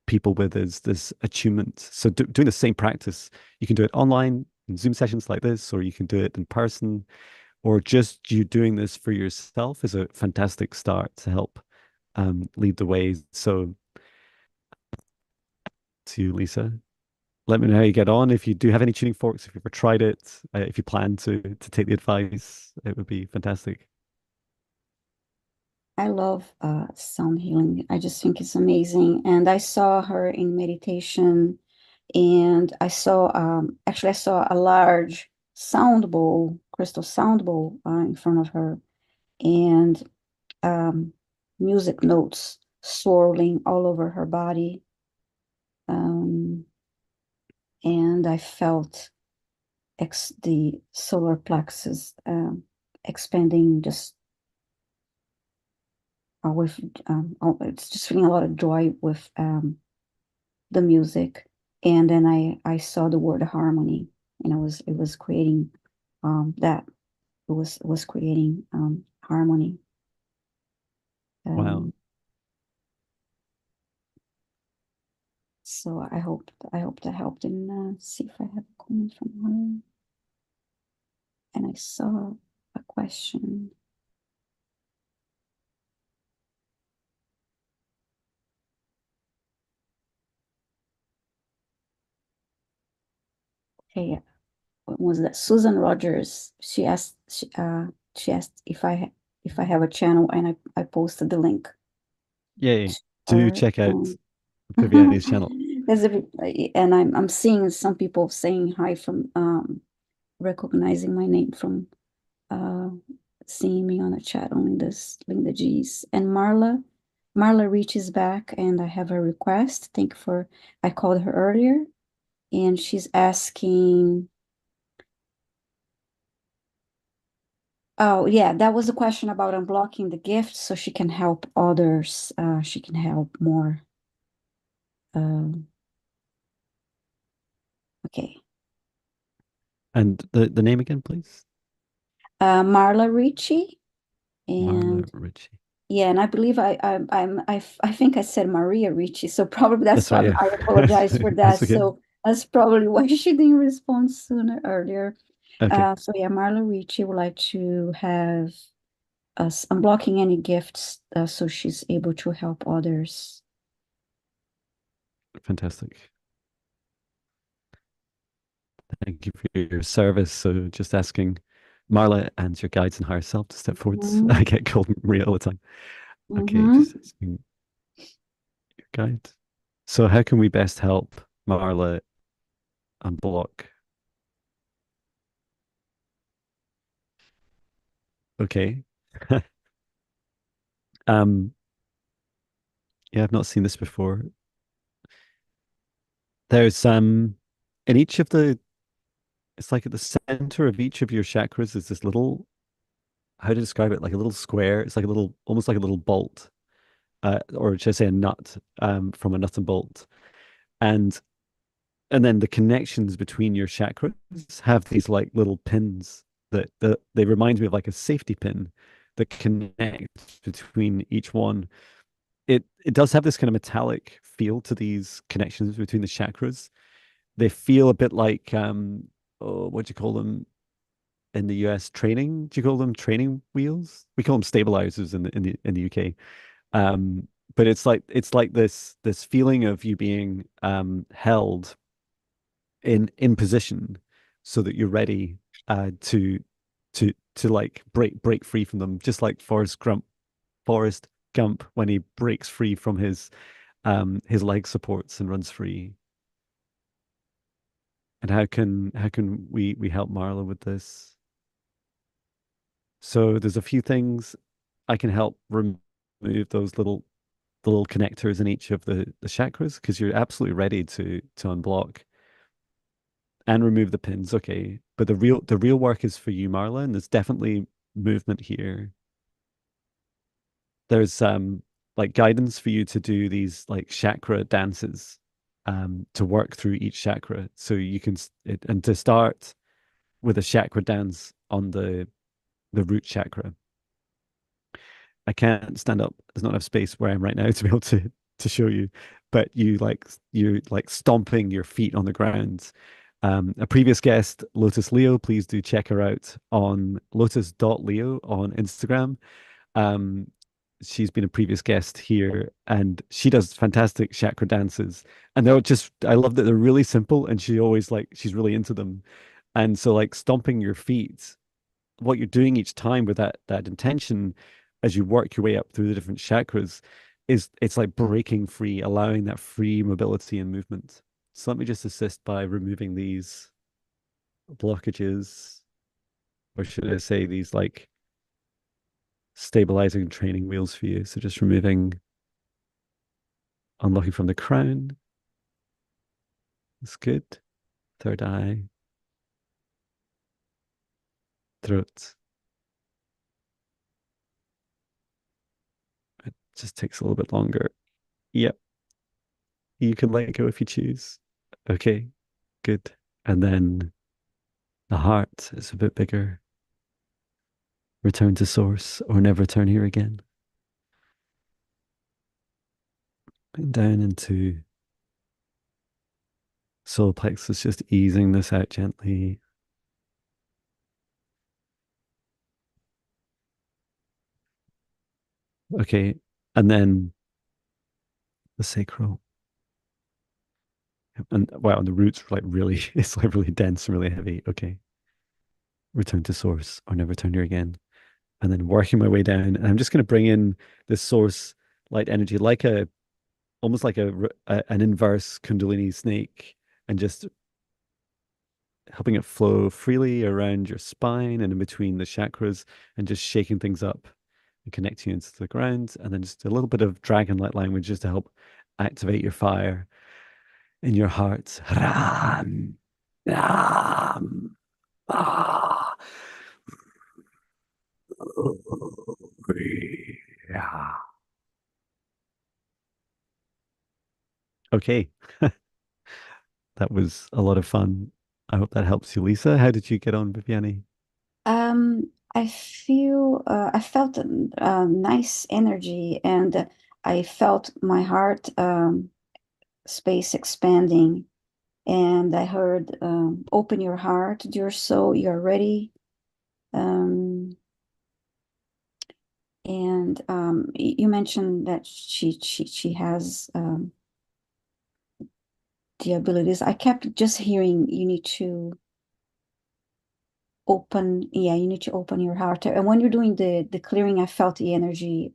people with is this attunement. So doing the same practice, you can do it online in Zoom sessions like this, or you can do it in person, or just you doing this for yourself is a fantastic start to help lead the way. So to you, Lisa, let me know how you get on. If you do have any tuning forks, if you've ever tried it, if you plan to take the advice, it would be fantastic. I love sound healing. I just think it's amazing. And I saw her in meditation, and I saw actually I saw a large sound bowl, crystal sound bowl in front of her, and um, music notes swirling all over her body. Um, and I felt the solar plexus expanding just with it's just feeling a lot of joy with the music. And then I saw the word harmony, and it was creating that it was creating harmony. Wow. Um, so I hope that helped. And see if I have a comment from her. And I saw a question. Okay, what was that? Susan Rogers. She asked if I have a channel, and I posted the link Yay. to Do her. check out Viviani's channel. There's and I'm seeing some people saying hi from recognizing my name from uh seeing me on the chat, only this Linda G's. And Marla reaches back, and I have a request. Thank you for, I called her earlier, and she's asking, oh yeah, that was a question about unblocking the gift so she can help others. She can help more. Um, okay. And the name again, please? Marla Ricci, Marla and Ritchie. yeah, and I believe I think I said Maria Ricci, so probably That's right, yeah. I apologize for that. That's okay. So that's probably why she didn't respond sooner earlier. Okay, So yeah, Marla Ricci would like to have us unblocking any gifts, so she's able to help others. fantastic. Thank you for your service. So just asking Marla and your guides and higher self to step forward. Mm-hmm. I get called Maria all the time. Okay, Mm-hmm. just asking your guide. So how can we best help Marla unblock? Okay. Um, yeah, I've not seen this before. There's in each of the, it's like at the center of each of your chakras is this little, how to describe it, like a little square. It's like a little, almost like a little bolt. or should I say a nut, from a nut and bolt. And and then the connections between your chakras have these like little pins that they remind me of like a safety pin that connects between each one. It does have this kind of metallic feel to these connections between the chakras. They feel a bit like oh, what do you call them in the US? Training? Do you call them training wheels? We call them stabilizers in the UK. Um, but it's like this feeling of you being held in position so that you're ready to like break free from them, just like Forrest Gump when he breaks free from his leg supports and runs free. And how can we help Marla with this? So there's a few things I can help remove those little connectors in each of the chakras because you're absolutely ready to unblock and remove the pins. Okay, but the real work is for you, Marla, and there's definitely movement here. There's like guidance for you to do these like chakra dances to work through each chakra. So you can and to start with a chakra dance on the root chakra. I can't stand up. There's not enough space where I am right now to be able to show you. But you like stomping your feet on the ground. A previous guest, Lotus Leo, please do check her out on lotus.leo on Instagram. Um, she's been a previous guest here and she does fantastic chakra dances. And they're just, I love that they're really simple and she's really into them. And so like stomping your feet, what you're doing each time with that intention as you work your way up through the different chakras is it's like breaking free, allowing that free mobility and movement. So let me just assist by removing these blockages, or should I say these like stabilizing training wheels for you. So just removing, unlocking from the crown. That's good. Third eye, throat. It just takes a little bit longer. Yep. You can let go if you choose. Okay, good. And then the heart is a bit bigger. Return to source or never return here again. And down into solar plexus, just easing this out gently. Okay. And then the sacral. And wow, and the roots are like really, it's like really dense and really heavy. Okay. Return to source or never return here again. And then working my way down. And I'm just going to bring in this source light energy, like almost like an inverse Kundalini snake, and just helping it flow freely around your spine and in between the chakras and just shaking things up and connecting you into the ground. And then just a little bit of dragon-like language just to help activate your fire in your heart. Ram, ram, ah, yeah. Okay, that was a lot of fun. I hope that helps you, Lisa. How did you get on, Viviani? I felt a nice energy, and I felt my heart space expanding, and I heard open your heart, dear soul, you're ready. Um, and you mentioned that she has the abilities. I kept just hearing you need to open, yeah, you need to open your heart. And when you're doing the clearing, I felt the energy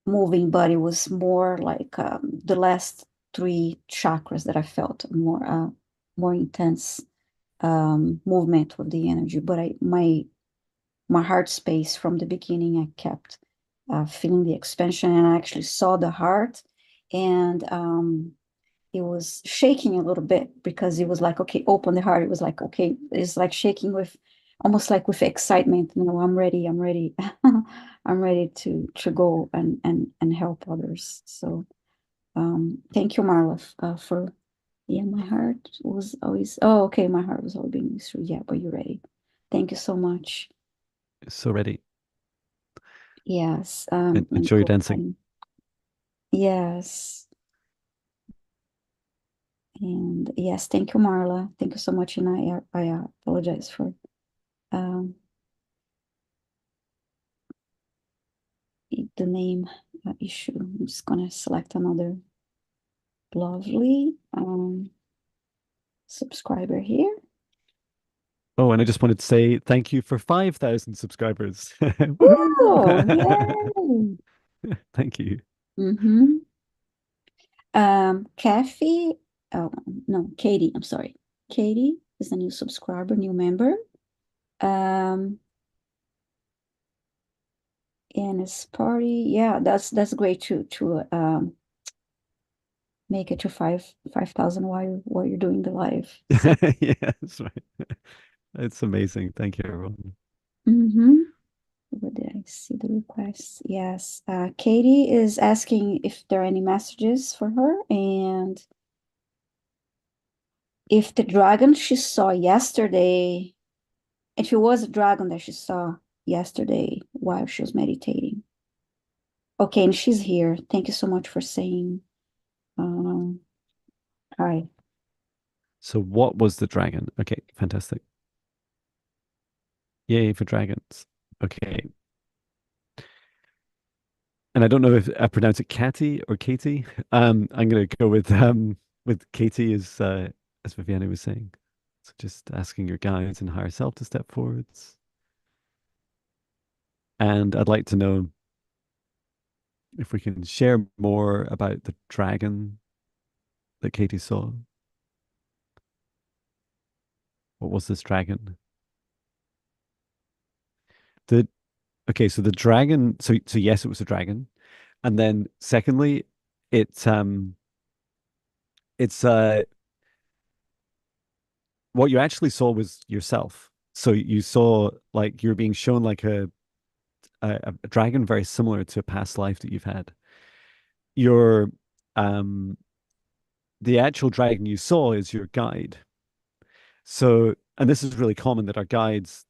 moving, but it was more like the last three chakras that I felt more intense movement with the energy. But my heart space from the beginning, I kept feeling the expansion, and I actually saw the heart, and it was shaking a little bit because it was like, okay, open the heart. It was like, okay, it's like shaking with almost like with excitement. You know, I'm ready. I'm ready. I'm ready to go and help others. So thank you, Marla, for yeah. My heart was always okay. My heart was always being through. Yeah, but you're ready. Thank you so much. So ready. Yes. Let me Enjoy go dancing. and yes. And yes, thank you, Marla. Thank you so much. And I apologize for um, the name issue. I'm just gonna select another lovely subscriber here. Oh, and I just wanted to say thank you for 5,000 subscribers. Oh, Woohoo! yay! Thank you. Mm-hmm. Kathy, oh no, Katie, I'm sorry. Katie is a new subscriber, new member. Um, and it's party. Yeah, that's great to make it to 5,000 while you're doing the live. So, Yeah, that's right. It's amazing. Thank you, everyone. mm-hmm. Where did I see the requests? Yes. Katie is asking if there are any messages for her and if the dragon she saw yesterday, if it was a dragon that she saw yesterday while she was meditating. Okay, and she's here. Thank you so much for saying hi. So, what was the dragon? Okay, fantastic. Yay for dragons. Okay. And I don't know if I pronounce it Catty or Katie. I'm gonna go with Katie as Viviana was saying. So just asking your guides and higher self to step forwards. And I'd like to know if we can share more about the dragon that Katie saw. What was this dragon? The okay, so the dragon, so yes, it was a dragon. And then secondly, it's it's what you actually saw was yourself. So you saw like you're being shown like a dragon very similar to a past life that you've had. Your um the actual dragon you saw is your guide. So, and this is really common that our guides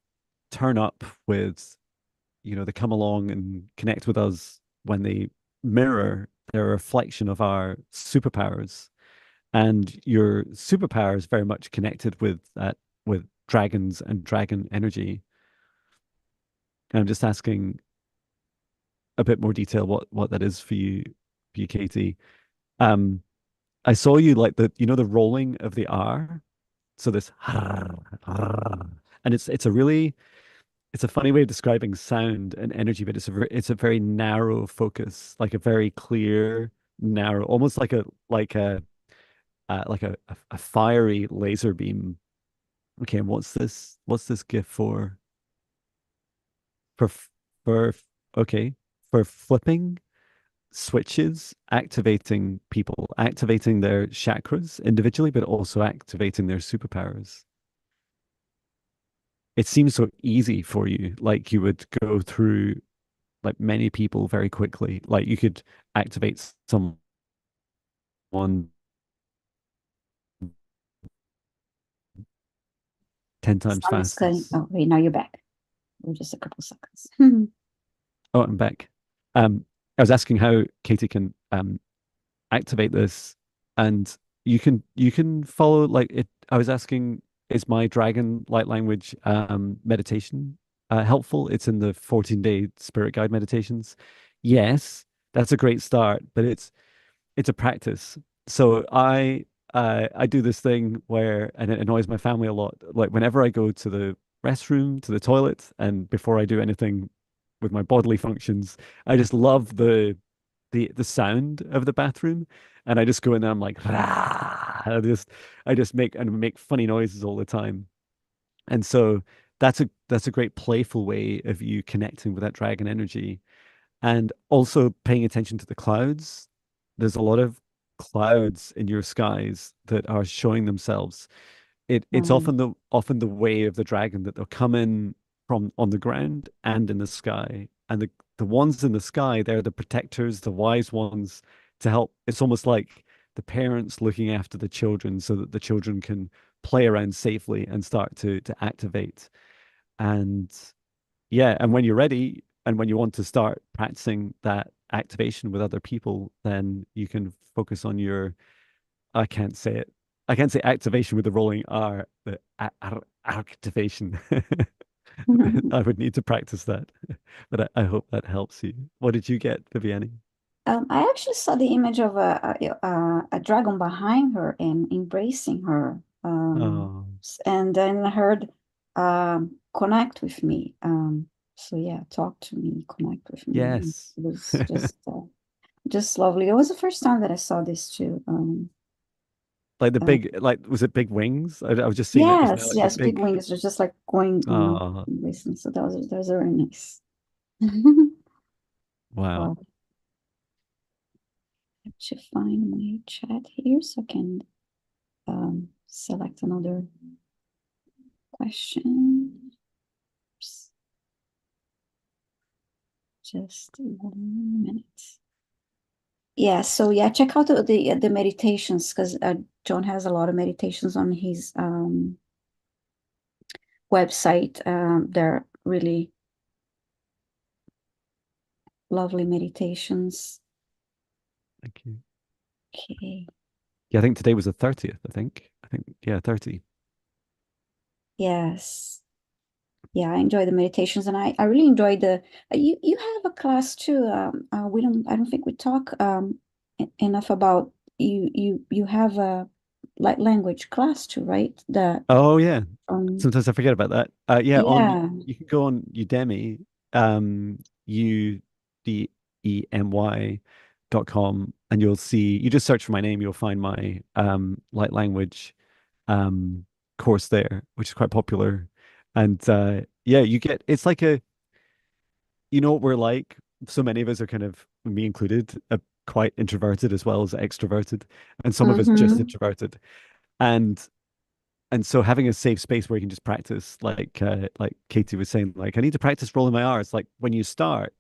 turn up with, they come along and connect with us when they mirror their reflection of our superpowers. And your superpower is very much connected with that, with dragons and dragon energy. And I'm just asking a bit more detail what that is for you, Katie. Um, I saw you like the rolling of the R. So this, and it's a funny way of describing sound and energy, but it's a very narrow focus, like a very clear, narrow, almost like a fiery laser beam. Okay, and what's this gift for? For for okay, for flipping switches, activating people, activating their chakras individually, but also activating their superpowers. It seems so easy for you, like you would go through like many people very quickly. Like you could activate someone 10 times Sound is fast cutting. as Oh, wait, now you're back. For just a couple seconds. oh, I'm back. I was asking how Katie can activate this, and you can follow like it. I was asking, is my dragon light language meditation helpful? It's in the 14-day spirit guide meditations. Yes, that's a great start, but it's a practice. So I do this thing where, and it annoys my family a lot. Like whenever I go to the restroom, to the toilet, and before I do anything with my bodily functions, I just love the sound of the bathroom, and I just go in there. I'm like, "Ah," I just make funny noises all the time, and so that's a great playful way of you connecting with that dragon energy, and also paying attention to the clouds. There's a lot of clouds in your skies that are showing themselves. it's Um, often the way of the dragon that they'll come in from on the ground and in the sky. And the ones in the sky, they're the protectors, the wise ones to help. It's almost like the parents looking after the children so that the children can play around safely and start to activate. And yeah, and when you're ready and when you want to start practicing that activation with other people, then you can focus on your I can't say it. I can't say activation with the rolling R, the activation. I would need to practice that, but I hope that helps you. What did you get, Viviani? I actually saw the image of a dragon behind her and embracing her. Oh, And then I heard connect with me. So yeah, talk to me, connect with me. yes. It was just lovely. It was the first time that I saw this too. Like the Uh, big, like, was it big wings? I was just seeing that just now, yes, like the yes, big big, wings are just like going oh, embracing. So that was very nice. wow. Wow. I have to find my chat here so I can select another question. Just 1 minute. Yeah, so yeah, check out the meditations because John has a lot of meditations on his website. They're really lovely meditations. Thank you. Okay. Yeah, I think today was the 30th, I think, yeah, 30. Yes. Yeah, I enjoy the meditations, and I really enjoy the you have a class too. We don't I don't think we talk enough about you have a like language class too, right? That Oh yeah. um Sometimes I forget about that. Yeah, on yeah. you can go on Udemy, udemy.com, and you'll see. You just search for my name, you'll find my light language um course there, which is quite popular. And yeah, you get it's like a you know what we're like. So many of us are kind of me included, quite introverted as well as extroverted, and some of us just Mm-hmm. introverted. And and so having a safe space where you can just practice, like Katie was saying, like I need to practice rolling my R's. Like when you start,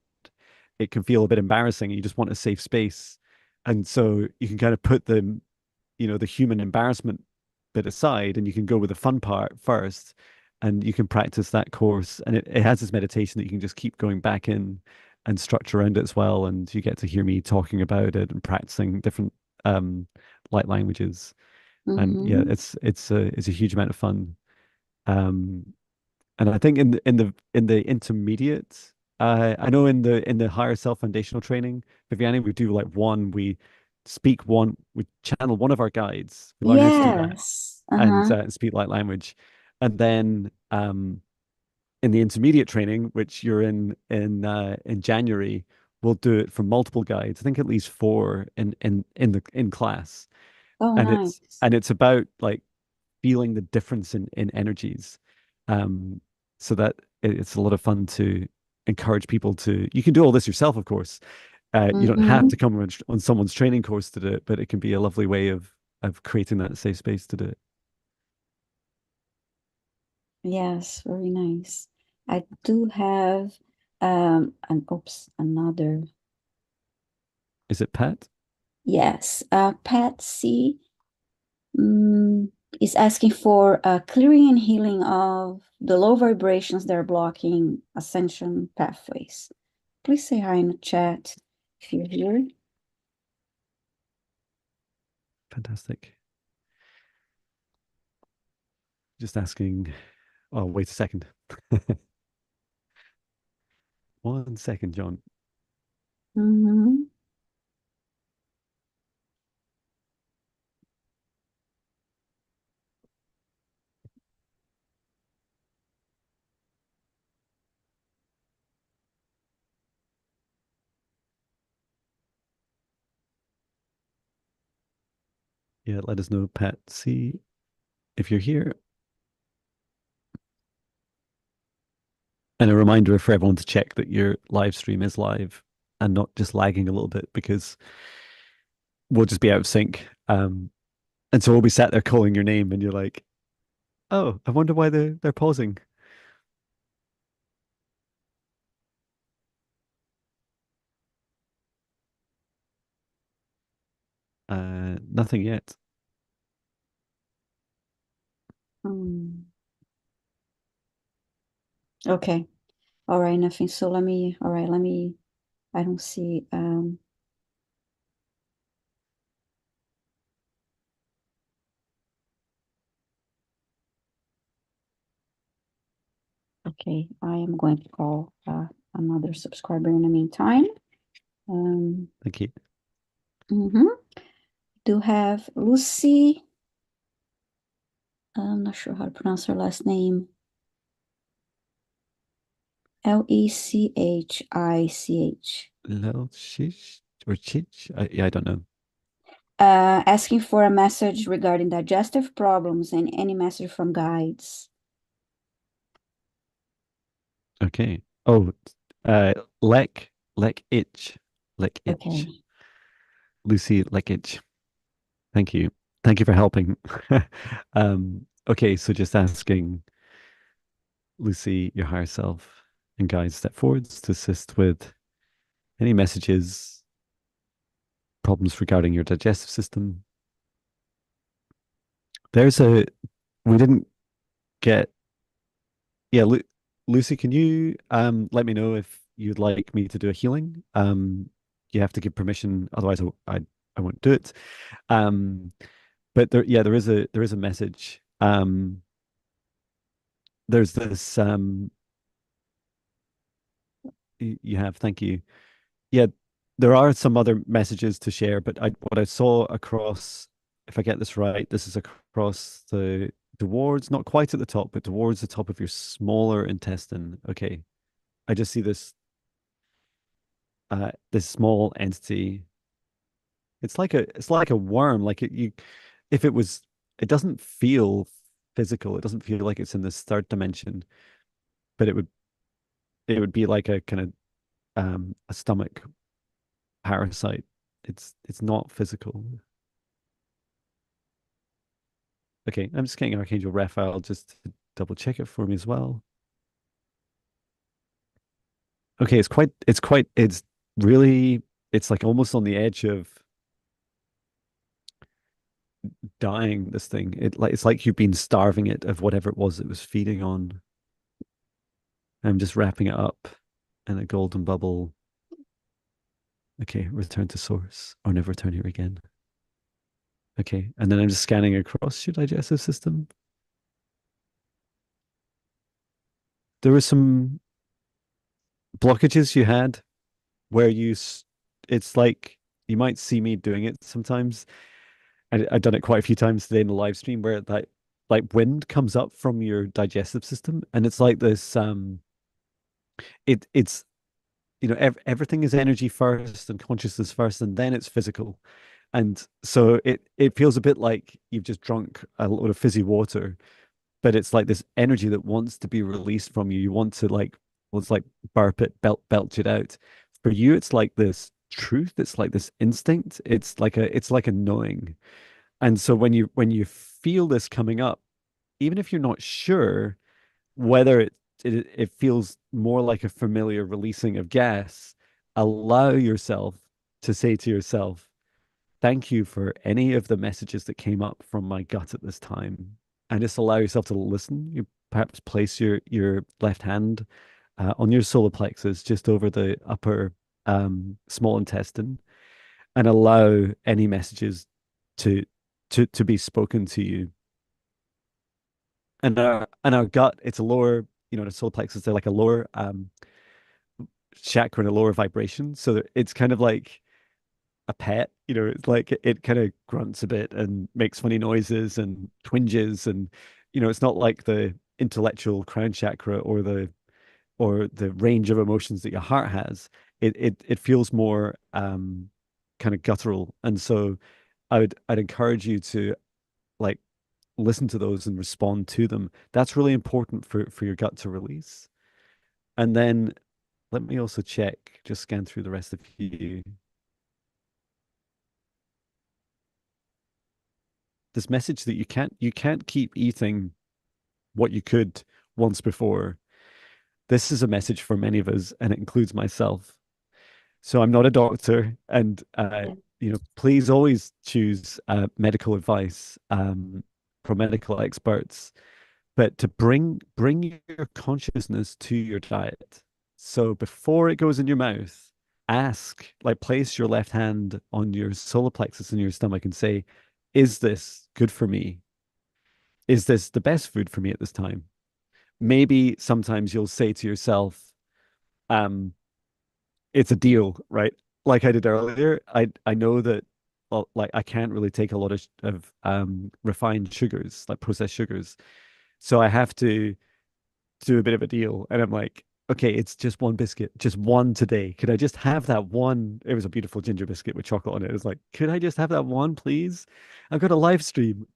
it can feel a bit embarrassing. You just want a safe space, and so you can kind of put the human embarrassment bit aside, and you can go with the fun part first, and you can practice that course. And it has this meditation that you can just keep going back in and structure around it as well. And you get to hear me talking about it and practicing different um light languages. And yeah, Mm-hmm. it's a huge amount of fun. Um, and I think in the intermediate, I know in the higher self foundational training, Viviani, we do like we channel one of our guides. We learn how to do that Yes. and Uh-huh. speak light language, and then in the intermediate training, which you're in January, we'll do it for multiple guides. I think at least four in class, Oh, and it's nice. and it's about like feeling the difference in energies. Um, so that it's a lot of fun to encourage people to. You can do all this yourself, of course. You don't have Mm-hmm. to come on someone's training course to do it, but it can be a lovely way of creating that safe space to do it. Yes, very nice. I do have another. Is it Pat? Yes, Patsy mm, is asking for clearing and healing of the low vibrations that are blocking ascension pathways. Please say hi in the chat if you're here. Fantastic. Just asking. Oh, wait a second. 1 second, John. Mm-hmm. Yeah, let us know, Pat. See if you're here. And a reminder for everyone to check that your live stream is live and not just lagging a little bit because we'll just be out of sync. And so we'll be sat there calling your name and you're like, Oh, I wonder why they're pausing. Nothing yet. Hmm. Okay. All right, nothing. So let me, I don't see, okay, I am going to call another subscriber in the meantime. Um, Thank you. mhm. Do have Lucy. I'm not sure how to pronounce her last name. Lechich. Lil shish or chich? Yeah, I don't know. Asking for a message regarding digestive problems and any message from guides. Okay. Oh, uh, lek itch, lek itch. Okay. Lucy lek itch. Thank you. Thank you for helping. Okay, so just asking Lucy, your higher self, and guides step forwards to assist with any messages, problems regarding your digestive system. There's a, we didn't get, yeah, Lucy, can you let me know if you'd like me to do a healing? You have to give permission, otherwise I won't do it. Um, but there, yeah, there is a message. There's this you have, thank you. Yeah, there are some other messages to share, but what I saw across, if I get this right, this is across the towards, not quite at the top, but towards the top of your smaller intestine. Okay. I just see this small entity. It's like a worm. Like you, if it was, it doesn't feel physical. It doesn't feel like it's in this third dimension, but it would be like a kind of a stomach parasite. It's not physical. Okay, I'm just getting Archangel Raphael just to double check it for me as well. Okay, it's really, it's like almost on the edge of dying, this thing. It's like you've been starving it of whatever it was it was feeding on. I'm just wrapping it up in a golden bubble. Okay, return to source or never return here again. Okay, and then I'm just scanning across your digestive system. There were some blockages you had where it's like you might see me doing it sometimes. I've done it quite a few times today in the live stream where that like wind comes up from your digestive system, and it's like this it's everything is energy first and consciousness first, and then it's physical. And so it feels a bit like you've just drunk a load of fizzy water, but it's like this energy that wants to be released from you. You want to like, well, it's like burp it, belch it out. For you, it's like this truth. It's like this instinct. It's like a knowing. And so when you feel this coming up, even if you're not sure whether it feels more like a familiar releasing of gas, allow yourself to say to yourself, thank you for any of the messages that came up from my gut at this time. And just allow yourself to listen. You perhaps place your left hand on your solar plexus, just over the upper small intestine, and allow any messages to to be spoken to you. And our gut, it's a lower, the solar plexus, they're like a lower chakra and a lower vibration. So it's kind of like a pet, it's like it kind of grunts a bit and makes funny noises and twinges, and it's not like the intellectual crown chakra or the range of emotions that your heart has. It feels more kind of guttural. And so I'd encourage you to like listen to those and respond to them. That's really important for your gut to release. And then let me also check, just scan through the rest of you. This message that you can't keep eating what you could once before. This is a message for many of us, and it includes myself. So I'm not a doctor, and please always choose medical advice from medical experts, but to bring your consciousness to your diet. So before it goes in your mouth, ask, like place your left hand on your solar plexus in your stomach and say, is this good for me? Is this the best food for me at this time? Maybe sometimes you'll say to yourself, um, it's a deal, right? Like I did earlier, I know that well, like I can't really take a lot of refined sugars, like processed sugars. So I have to do a bit of a deal. And I'm like, okay, it's just one biscuit, just one today. Could I just have that one? It was a beautiful ginger biscuit with chocolate on it. It was like, could I just have that one, please? I've got a live stream.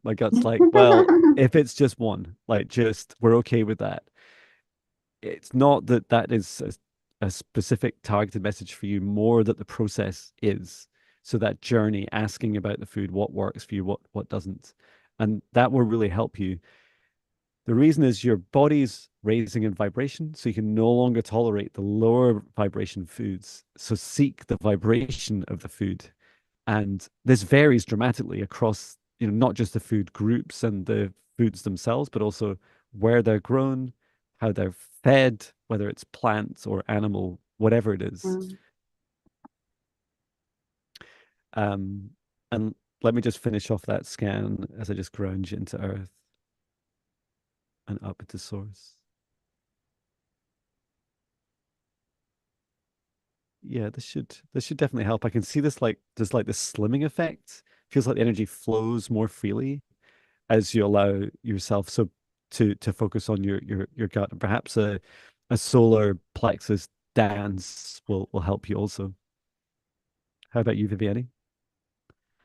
My gut's like, well, if it's just one, like just we're okay with that. It's not that that is a specific targeted message for you, more that the process is. So that journey, asking about the food, what works for you, what doesn't. And that will really help you. The reason is your body's raising in vibration, so you can no longer tolerate the lower vibration foods. So seek the vibration of the food. And this varies dramatically across, not just the food groups and the foods themselves, but also where they're grown, how they're fed, whether it's plants or animal, whatever it is. Mm. Um, and let me just finish off that scan as I just ground you into earth and up into source. Yeah, this should definitely help. I can see this like there's like this slimming effect. Feels like the energy flows more freely as you allow yourself to focus on your gut. And perhaps a solar plexus dance will help you also. How about you, Viviani?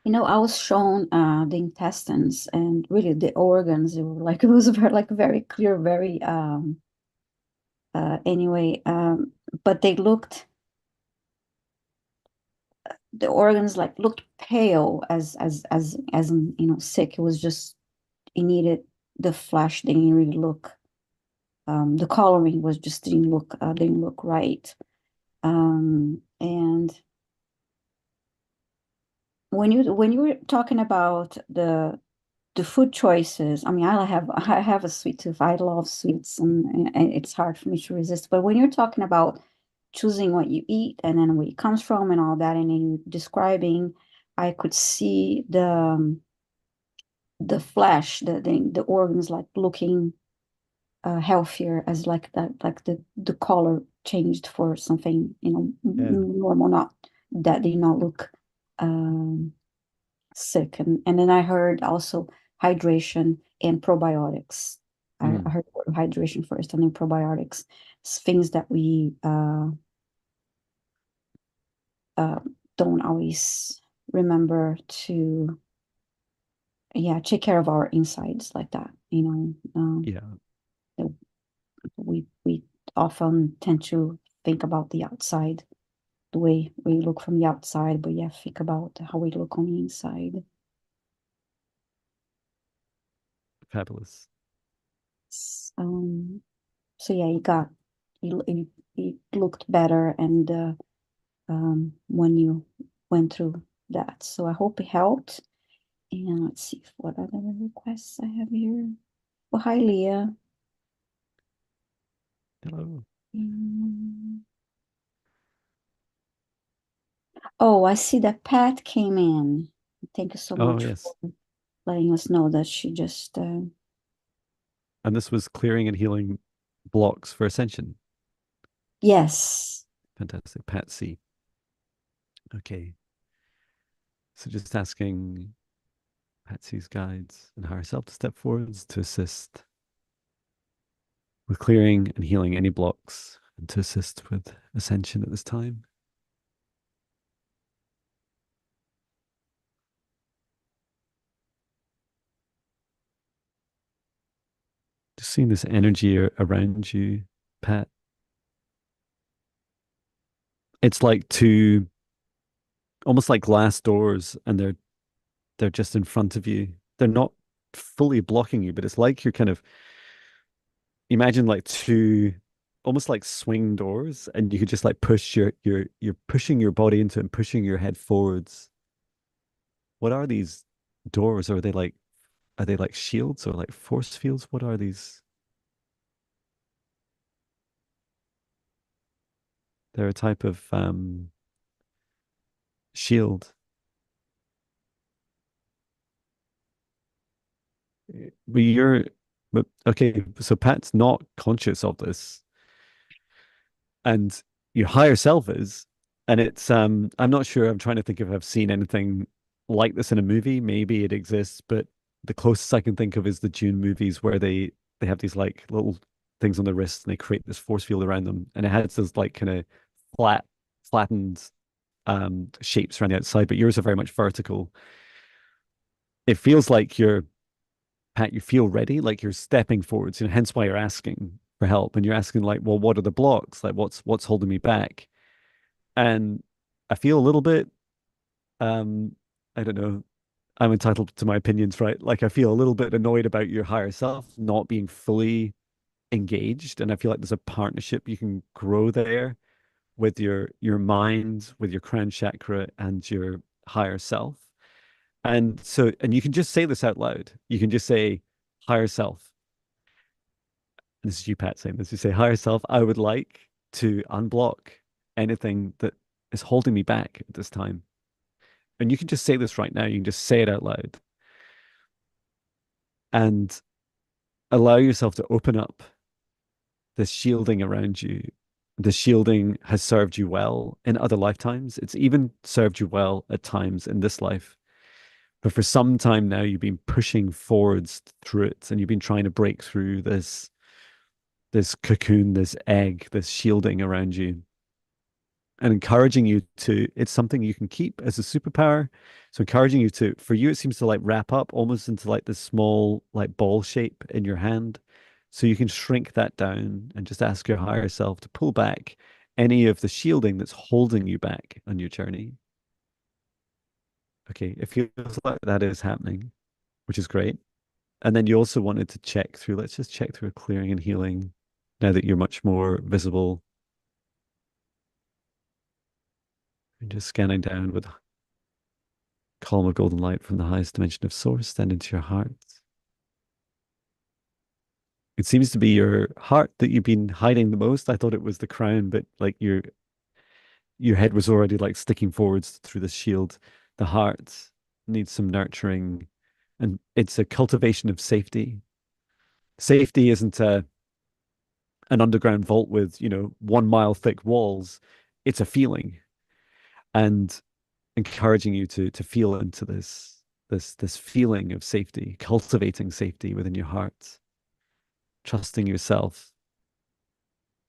I was shown the intestines and really the organs. It was very like very clear, very anyway. But the organs like looked pale as in, sick. It was just it needed the flesh didn't really look. The coloring was just didn't look right. And when you were talking about the food choices, I mean, I have a sweet tooth. I love sweets, and it's hard for me to resist. But when you're talking about choosing what you eat and then where it comes from and all that, and then you describing, I could see the flesh, the organs like looking healthier as like that, like the color changed for something, Yeah. normal, not that did not look um sick. And then I heard also hydration and probiotics. I Mm, heard hydration first and then probiotics. Things that we uh, don't always remember to, yeah, take care of our insides like that. yeah. That we often tend to think about the outside, the way we look from the outside, but yeah, think about how we look on the inside. Fabulous. Um, so yeah, it looked better, and when you went through that. So I hope it helped. And let's see what other requests I have here. Well, hi, Leah. Hello. Mm. Oh, I see that Pat came in. Thank you so Oh, much for yes. letting us know that she just, And this was clearing and healing blocks for ascension. yes. Fantastic. Patsy. Okay. So just asking Patsy's guides and higher self to step forwards to assist with clearing and healing any blocks and to assist with ascension at this time. Just seeing this energy around you, Pat. It's like two almost like glass doors, and they're just in front of you. They're not fully blocking you, but it's like you're kind of imagine like two almost like swing doors, and you could just like push you're pushing your body into it and pushing your head forwards. What are these doors? Are they like shields or like force fields? What are these? They're a type of shield. But you're but okay, so Pat's not conscious of this, and your higher self is, and it's I'm not sure, I'm trying to think if I've seen anything like this in a movie. Maybe it exists, but the closest I can think of is the Dune movies where they have these like little things on their wrists and they create this force field around them, and it has this like kind of flat flattened shapes around the outside, but yours are very much vertical. It feels like you're Pat, you feel ready, like you're stepping forwards, hence why you're asking for help. And you're asking like, well, what are the blocks? Like what's holding me back? And I feel a little bit, um, I don't know, I'm entitled to my opinions, right? Like I feel a little bit annoyed about your higher self not being fully engaged. And I feel like there's a partnership you can grow there with your mind, with your crown chakra and your higher self. And you can just say this out loud. You can just say, higher self. This is you, Pat, saying this. You say, higher self, I would like to unblock anything that is holding me back at this time. And you can just say this right now. You can just say it out loud and allow yourself to open up this shielding around you. The shielding has served you well in other lifetimes. It's even served you well at times in this life. But for some time now, you've been pushing forwards through it, and you've been trying to break through this cocoon, this egg, this shielding around you, and encouraging you to, it's something you can keep as a superpower. So encouraging you to, for you, it seems to like wrap up almost into like this small like ball shape in your hand. So you can shrink that down and just ask your higher self to pull back any of the shielding that's holding you back on your journey. Okay, it feels like that is happening, which is great. And then you also wanted to check through, let's just check through a clearing and healing now that you're much more visible. And just scanning down with a column of golden light from the highest dimension of source, then into your heart. It seems to be your heart that you've been hiding the most. I thought it was the crown, but like your head was already like sticking forwards through the shield. The heart needs some nurturing, and it's a cultivation of safety. Safety isn't an underground vault with, 1 mile thick walls. It's a feeling, and encouraging you to feel into this feeling of safety, cultivating safety within your heart, trusting yourself,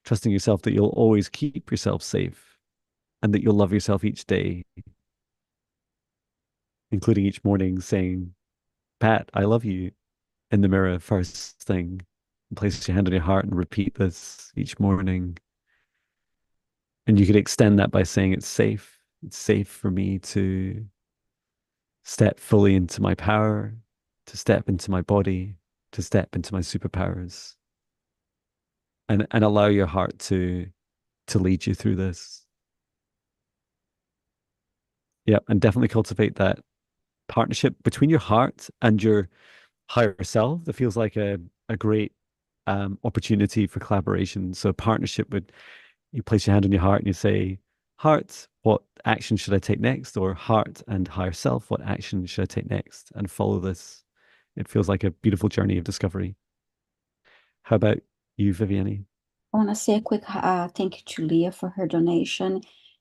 trusting yourself that you'll always keep yourself safe and that you'll love yourself each day, including each morning saying, Pat, I love you in the mirror first thing. Place your hand on your heart and repeat this each morning. And you could extend that by saying it's safe. It's safe for me to step fully into my power, to step into my body, to step into my superpowers, and allow your heart to lead you through this. Yeah, and definitely cultivate that partnership between your heart and your higher self. That feels like a great opportunity for collaboration. So partnership would, you place your hand on your heart and you say, heart, what action should I take next? Or heart and higher self, what action should I take next? And follow this. It feels like a beautiful journey of discovery. How about you, Viviani? I want to say a quick thank you to Leah for her donation.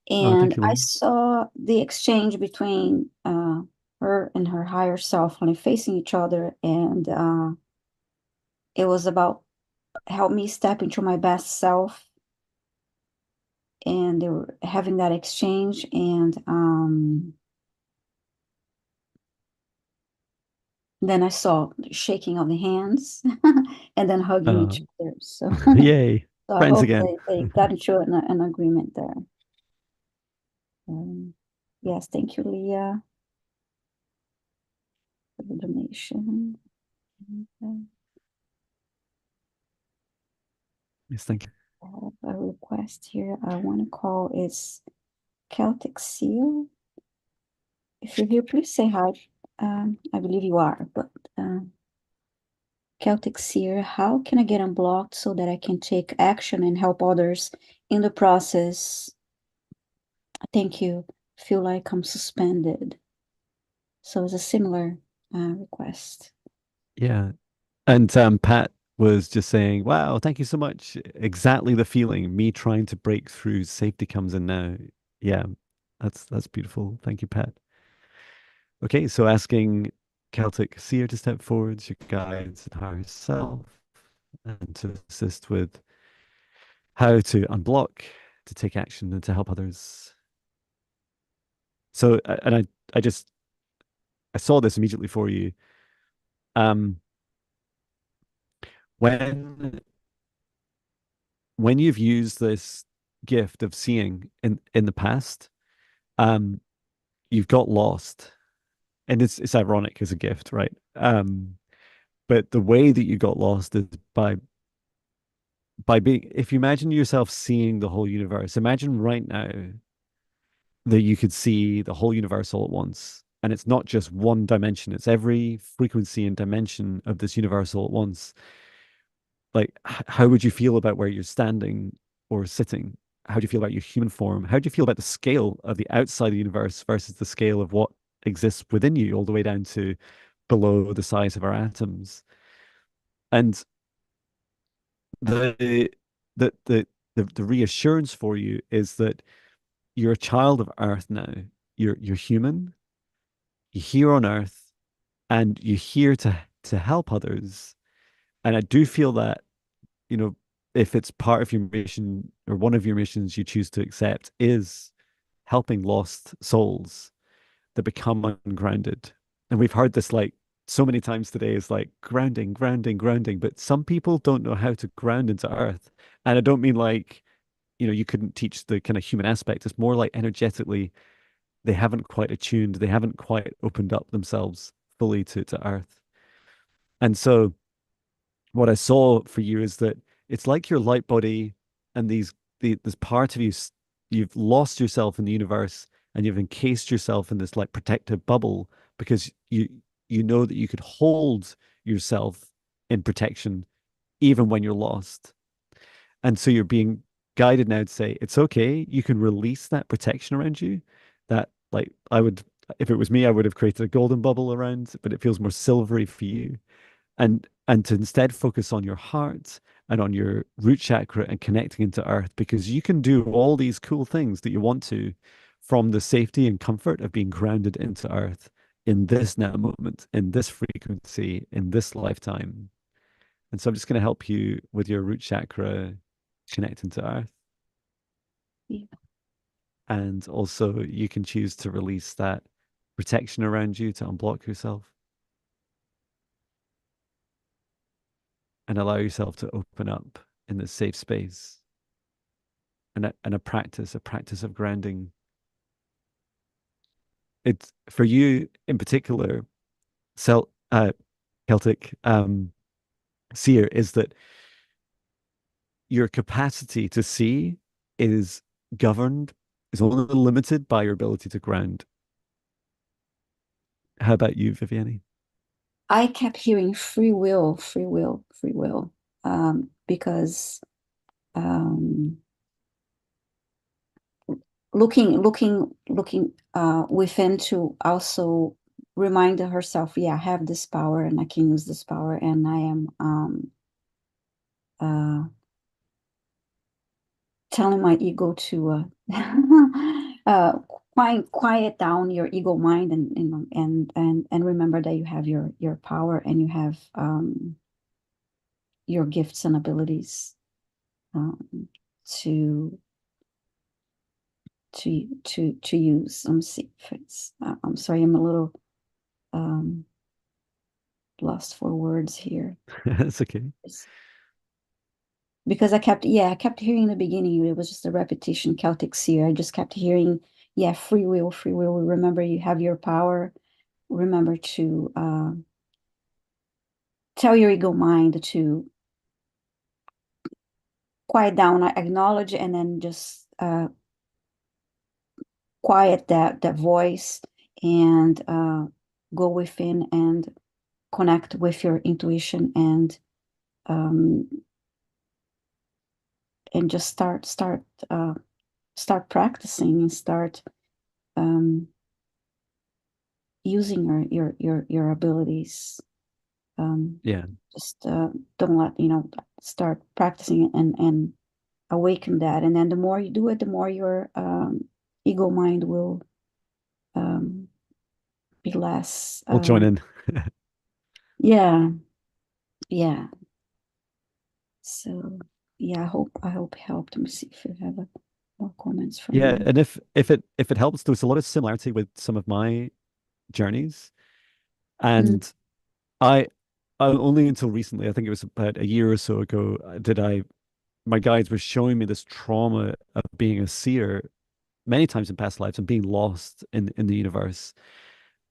Oh, And thank you, I Lorraine. saw the exchange between her and her higher self when facing each other. And it was about help me step into my best self. And they were having that exchange. And then I saw shaking of the hands and then hugging Uh, each other. So, yay. so I Friends hope again. they got into an agreement there. Um, yes, thank you, Leah, for the donation. Okay. Yes, thank you. I have a request here. I want to call is Celtic Seer. If you're here, please say hi. I believe you are, but Celtic Seer, how can I get unblocked so that I can take action and help others in the process? Thank you. Feel like I'm suspended. So it's a similar request. Yeah. And Pat was just saying, wow, thank you so much. Exactly the feeling. Me trying to break through, safety comes in now. Yeah, that's beautiful. Thank you, Pat. Okay, so asking Celtic Seer to step forwards, your guides and higher self, and to assist with how to unblock, to take action, and to help others. So, and I saw this immediately for you. Um, when when you've used this gift of seeing in the past, um, you've got lost, and it's ironic as a gift, right? But the way that you got lost is by being, if you imagine yourself seeing the whole universe, imagine right now that you could see the whole universe all at once. And it's not just one dimension, it's every frequency and dimension of this universe all at once. Like, how would you feel about where you're standing or sitting? How do you feel about your human form? How do you feel about the scale of the outside of the universe versus the scale of what exists within you, all the way down to below the size of our atoms? And the the the the reassurance for you is that you're a child of Earth now. You're human. You're here on Earth, and you're here to help others. And I do feel that, you know, if it's part of your mission or one of your missions you choose to accept is helping lost souls that become ungrounded. And we've heard this like so many times today, is like grounding, grounding, grounding. But some people don't know how to ground into Earth. And I don't mean like, you know, you couldn't teach the kind of human aspect. It's more like energetically, they haven't quite attuned, they haven't quite opened up themselves fully to Earth. And so what I saw for you is that it's like your light body and this part of you, you've lost yourself in the universe and you've encased yourself in this like protective bubble because you know that you could hold yourself in protection even when you're lost. And so you're being guided now to say, it's okay, you can release that protection around you. That, like, I would, if it was me, I would have created a golden bubble around, but it feels more silvery for you. And to instead focus on your heart and on your root chakra and connecting into earth, because you can do all these cool things that you want to from the safety and comfort of being grounded into earth in this now moment, in this frequency, in this lifetime. And so I'm just going to help you with your root chakra connecting to earth. Yeah. And also you can choose to release that protection around you to unblock yourself and allow yourself to open up in this safe space, and a practice of grounding. It's for you in particular, Celtic seer, is that your capacity to see is governed, is only limited by your ability to ground. How about you, Viviani? I kept hearing free will, free will, free will, because um, looking within to also remind herself, yeah, I have this power and I can use this power, and I am uh, telling my ego to uh, quiet down your ego mind, and you know, and remember that you have your power and you have your gifts and abilities um, to to use. Let me see if it's. I'm sorry, I'm a little um, lost for words here. That's okay. It's- because I kept hearing in the beginning. It was just a repetition, Celtic Seer. I just kept hearing, yeah, free will, free will. Remember, you have your power. Remember to tell your ego mind to quiet down, I acknowledge, and then just quiet that voice and go within and connect with your intuition um, and just start practicing and start um, using your abilities. Um, Yeah. just don't let start practicing and awaken that, and then the more you do it, the more your ego mind will um, be less. We'll join in. Yeah, yeah. So yeah, I hope it helped. Let me see if you have more comments from Yeah, you. and if it helps, there's a lot of similarity with some of my journeys. Mm, And I only until recently, I think it was about a year or so ago, did I my guides were showing me this trauma of being a seer many times in past lives and being lost in the universe.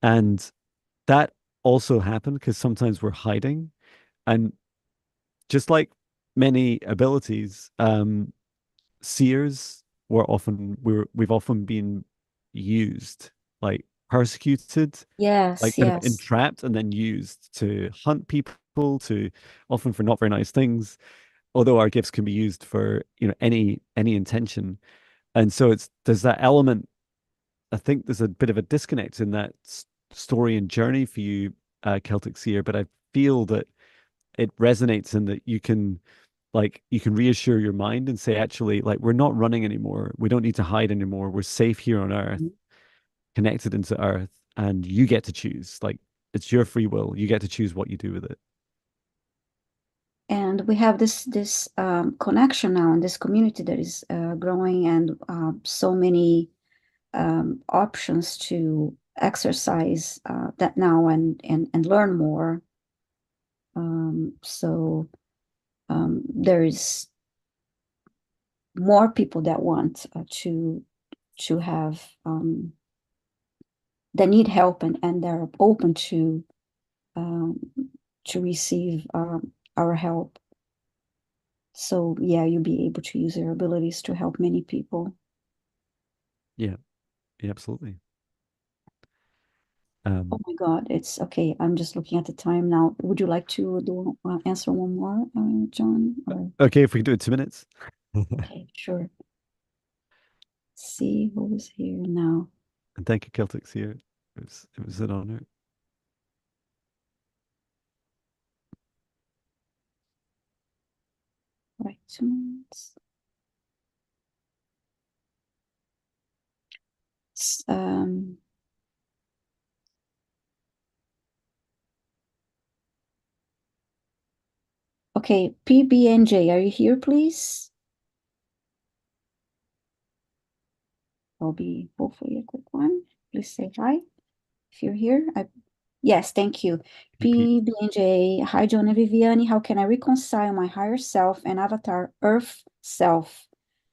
And that also happened because sometimes we're hiding. And just like many abilities, seers we've often been used, like persecuted, like yes, kind of yes. entrapped and then used to hunt people, to often for not very nice things, although our gifts can be used for, any intention. And so there's that element. I think there's a bit of a disconnect in that story and journey for you, Celtic Seer, but I feel that it resonates in that you can reassure your mind and say, actually, like, we're not running anymore. We don't need to hide anymore. We're safe here on Earth, connected into Earth, and you get to choose. Like, it's your free will. You get to choose what you do with it. And we have this connection now in this community that is growing, and so many options to exercise that now and learn more. So there is more people that want to have that need help, and they're open um, to receive our help. So yeah, you'll be able to use your abilities to help many people. Yeah, yeah, absolutely. Oh Um, my God, it's okay. I'm just looking at the time now. Would you like to do answer one more, John? Or okay, if we can do it 2 minutes. okay, sure. See who's here now. And thank you, Celtic Seer. It was an honor. Right, 2 minutes. S- Um, okay, PB&J, are you here, please? I'll be hopefully a quick one. Please say hi if you're here. Yes, thank you. PP. PB&J, hi, John and Viviane. How can I reconcile my higher self and avatar Earth self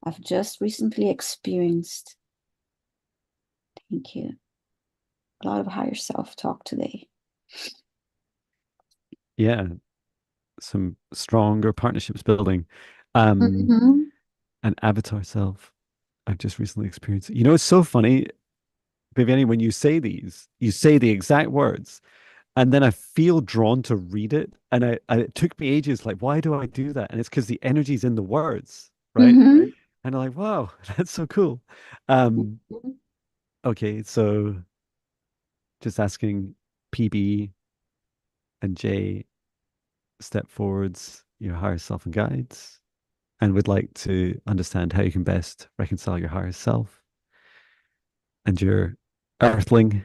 I've just recently experienced? Thank you. A lot of higher self talk today. Yeah, some stronger partnerships building. Um, Mhm. an avatar self. I've just recently experienced. It's so funny, Viviani, when you say the exact words, and then I feel drawn to read it. And it took me ages, like, why do I do that? And it's because the energy's in the words, right? Mhm. And I'm like, wow, that's so cool. Um, okay, so just asking PB and J step forwards, your higher self and guides, and would like to understand how you can best reconcile your higher self and your earthling.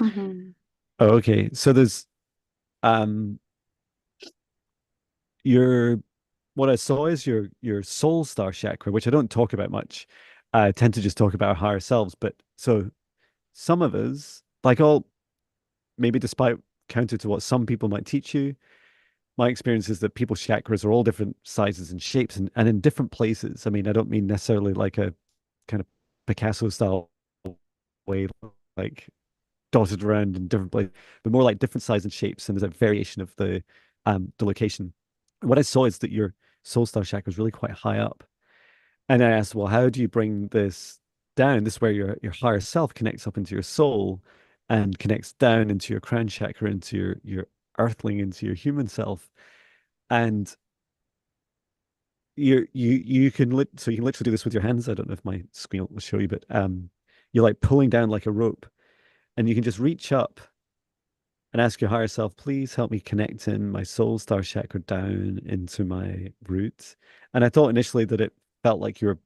Mhm. Oh, okay. So there's um your what I saw is your soul star chakra, which I don't talk about much. I tend to just talk about our higher selves. But so some of us, like all maybe despite counter to what some people might teach you, my experience is that people's chakras are all different sizes and shapes and in different places. I mean, I don't mean necessarily like a kind of Picasso style way, like dotted around in different places, but more like different sizes and shapes, and there's a variation of the location. What I saw is that soul star chakra is really quite high up. And I asked, well, how do you bring this down? This is where your higher self connects up into your soul and connects down into your crown chakra, into your earthling, into your human self. And you can so you can literally do this with your hands. I don't know if my screen will show you, but you're like pulling down like a rope, and you can just reach up and ask your higher self, please help me connect in my soul star chakra down into my roots. And I thought initially that it felt like you were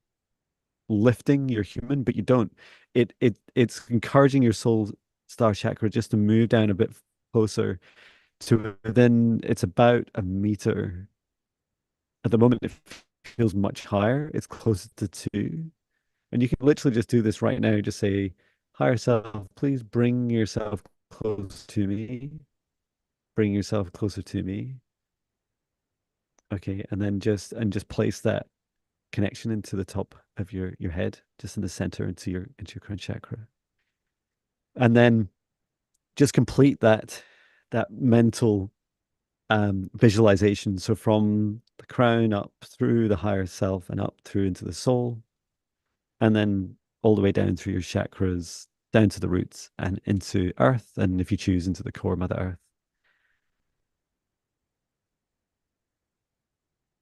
lifting your human, but you don't. It's encouraging your soul star chakra just to move down a bit closer to within. It's about a meter. At the moment, it feels much higher. It's closer to two. And you can literally just do this right now. Just say, higher self, please bring yourself close to me. Bring yourself closer to me. Okay, and then just place that connection into the top of your head, just in the center into your crown chakra. And then just complete that mental visualization. So from the crown up through the higher self and up through into the soul, and then all the way down through your chakras, down to the roots and into earth, and if you choose, into the core Mother Earth.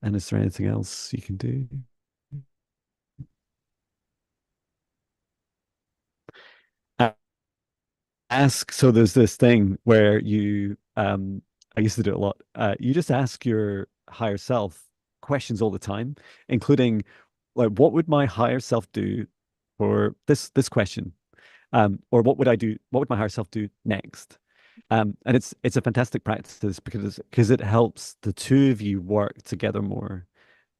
And is there anything else you can do? Ask. So there's this thing where I used to do it a lot. You just ask your higher self questions all the time, including like, what would my higher self do for this question? Or what would I do? What would my higher self do next? And it's a fantastic practice because it helps the two of you work together more,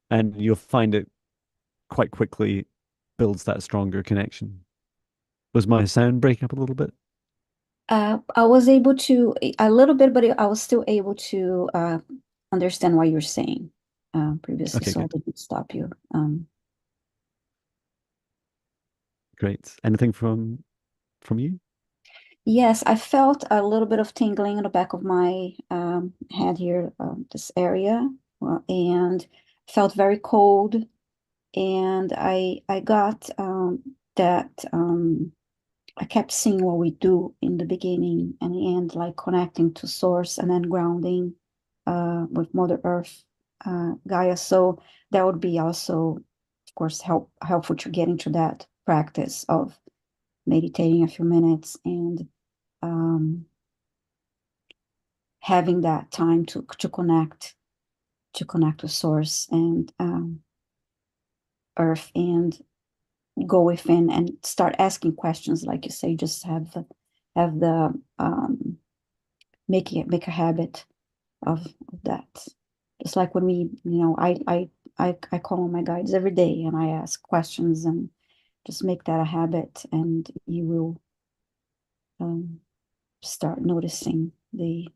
and you'll find it quite quickly builds that stronger connection. Was my sound breaking up a little bit? I was able to a little bit, but I was still able to understand what you're saying previously, Okay, so I good. didn't stop you. Great. Anything from you? Yes, I felt a little bit of tingling in the back of my head here, this area, and felt very cold. And I got that I kept seeing what we do in the beginning and the end, like connecting to source and then grounding with Mother Earth, Gaia. So that would be also, of course, helpful to get into that practice of meditating a few minutes and um, having that time to connect with source and earth and go within and start asking questions, like you say, just have the make a habit of that. Just like when I call on my guides every day and I ask questions and just make that a habit, and you will um, start noticing the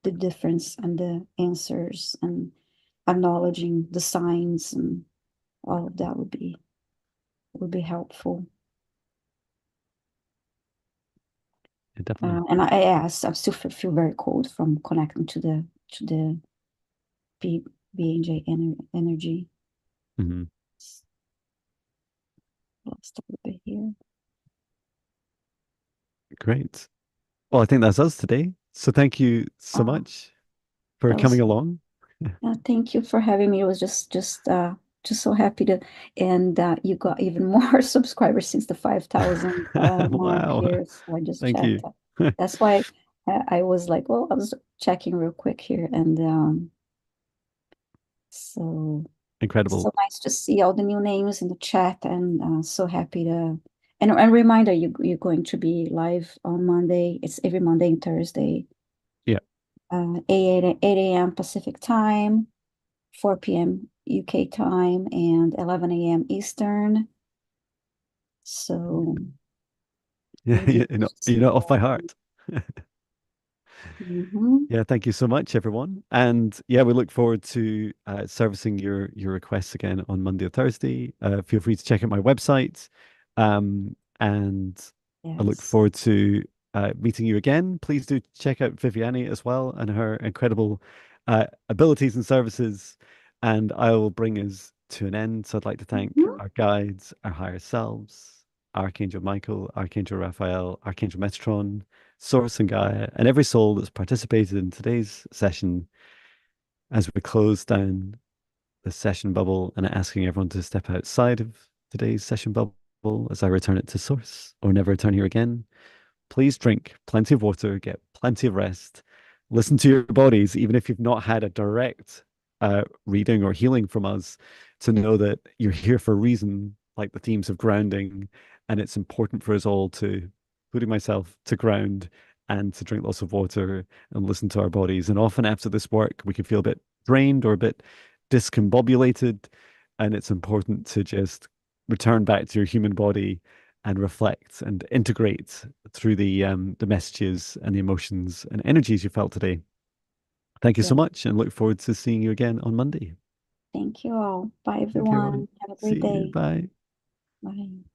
difference and the answers and acknowledging the signs, and all of that would be helpful. Yeah, definitely. And I asked, I still feel very cold from connecting to the B, BNJ energy. Hmm. Lost a little bit here. Great. Well, I think that's us today. So thank you so Uh, much for that was coming along. thank you for having me. It was just so happy to, and you got even more subscribers since the 5,000 mark Wow. here. So I just Thank checked. you. That's why I was like, well, I was checking real quick here, and so Incredible. so nice to see all the new names in the chat, and so happy to. And reminder, you're going to be live on Monday. It's every Monday and Thursday, Yeah. 8 a.m. Pacific time, 4 p.m. UK time, and 11 a.m. Eastern. So Yeah. maybe we'll You're see not you off by all. heart. Mhm. Yeah, thank you so much, everyone. And yeah, we look forward to servicing your requests again on Monday or Thursday. Feel free to check out my website. And I look Yes. forward to meeting you again. Please do check out Viviani as well and her incredible abilities and services. And I will bring us to an end. So I'd like to thank Mhm. our guides, our higher selves, Archangel Michael, Archangel Raphael, Archangel Metatron, Source and Gaia, and every soul that's participated in today's session as we close down the session bubble and asking everyone to step outside of today's session bubble as I return it to Source or never return here again. Please drink plenty of water, get plenty of rest, listen to your bodies, even if you've not had a direct reading or healing from us, to know that you're here for a reason, like the themes of grounding. And it's important for us all to, including myself, to ground and to drink lots of water and listen to our bodies. And often after this work, we can feel a bit drained or a bit discombobulated. And it's important to just return back to your human body and reflect and integrate through the messages and the emotions and energies you felt today. Thank you Yeah. so much and look forward to seeing you again on Monday. Thank you all. Bye, Thank you, everyone. everyone. Have a great See you. day. Bye. Bye.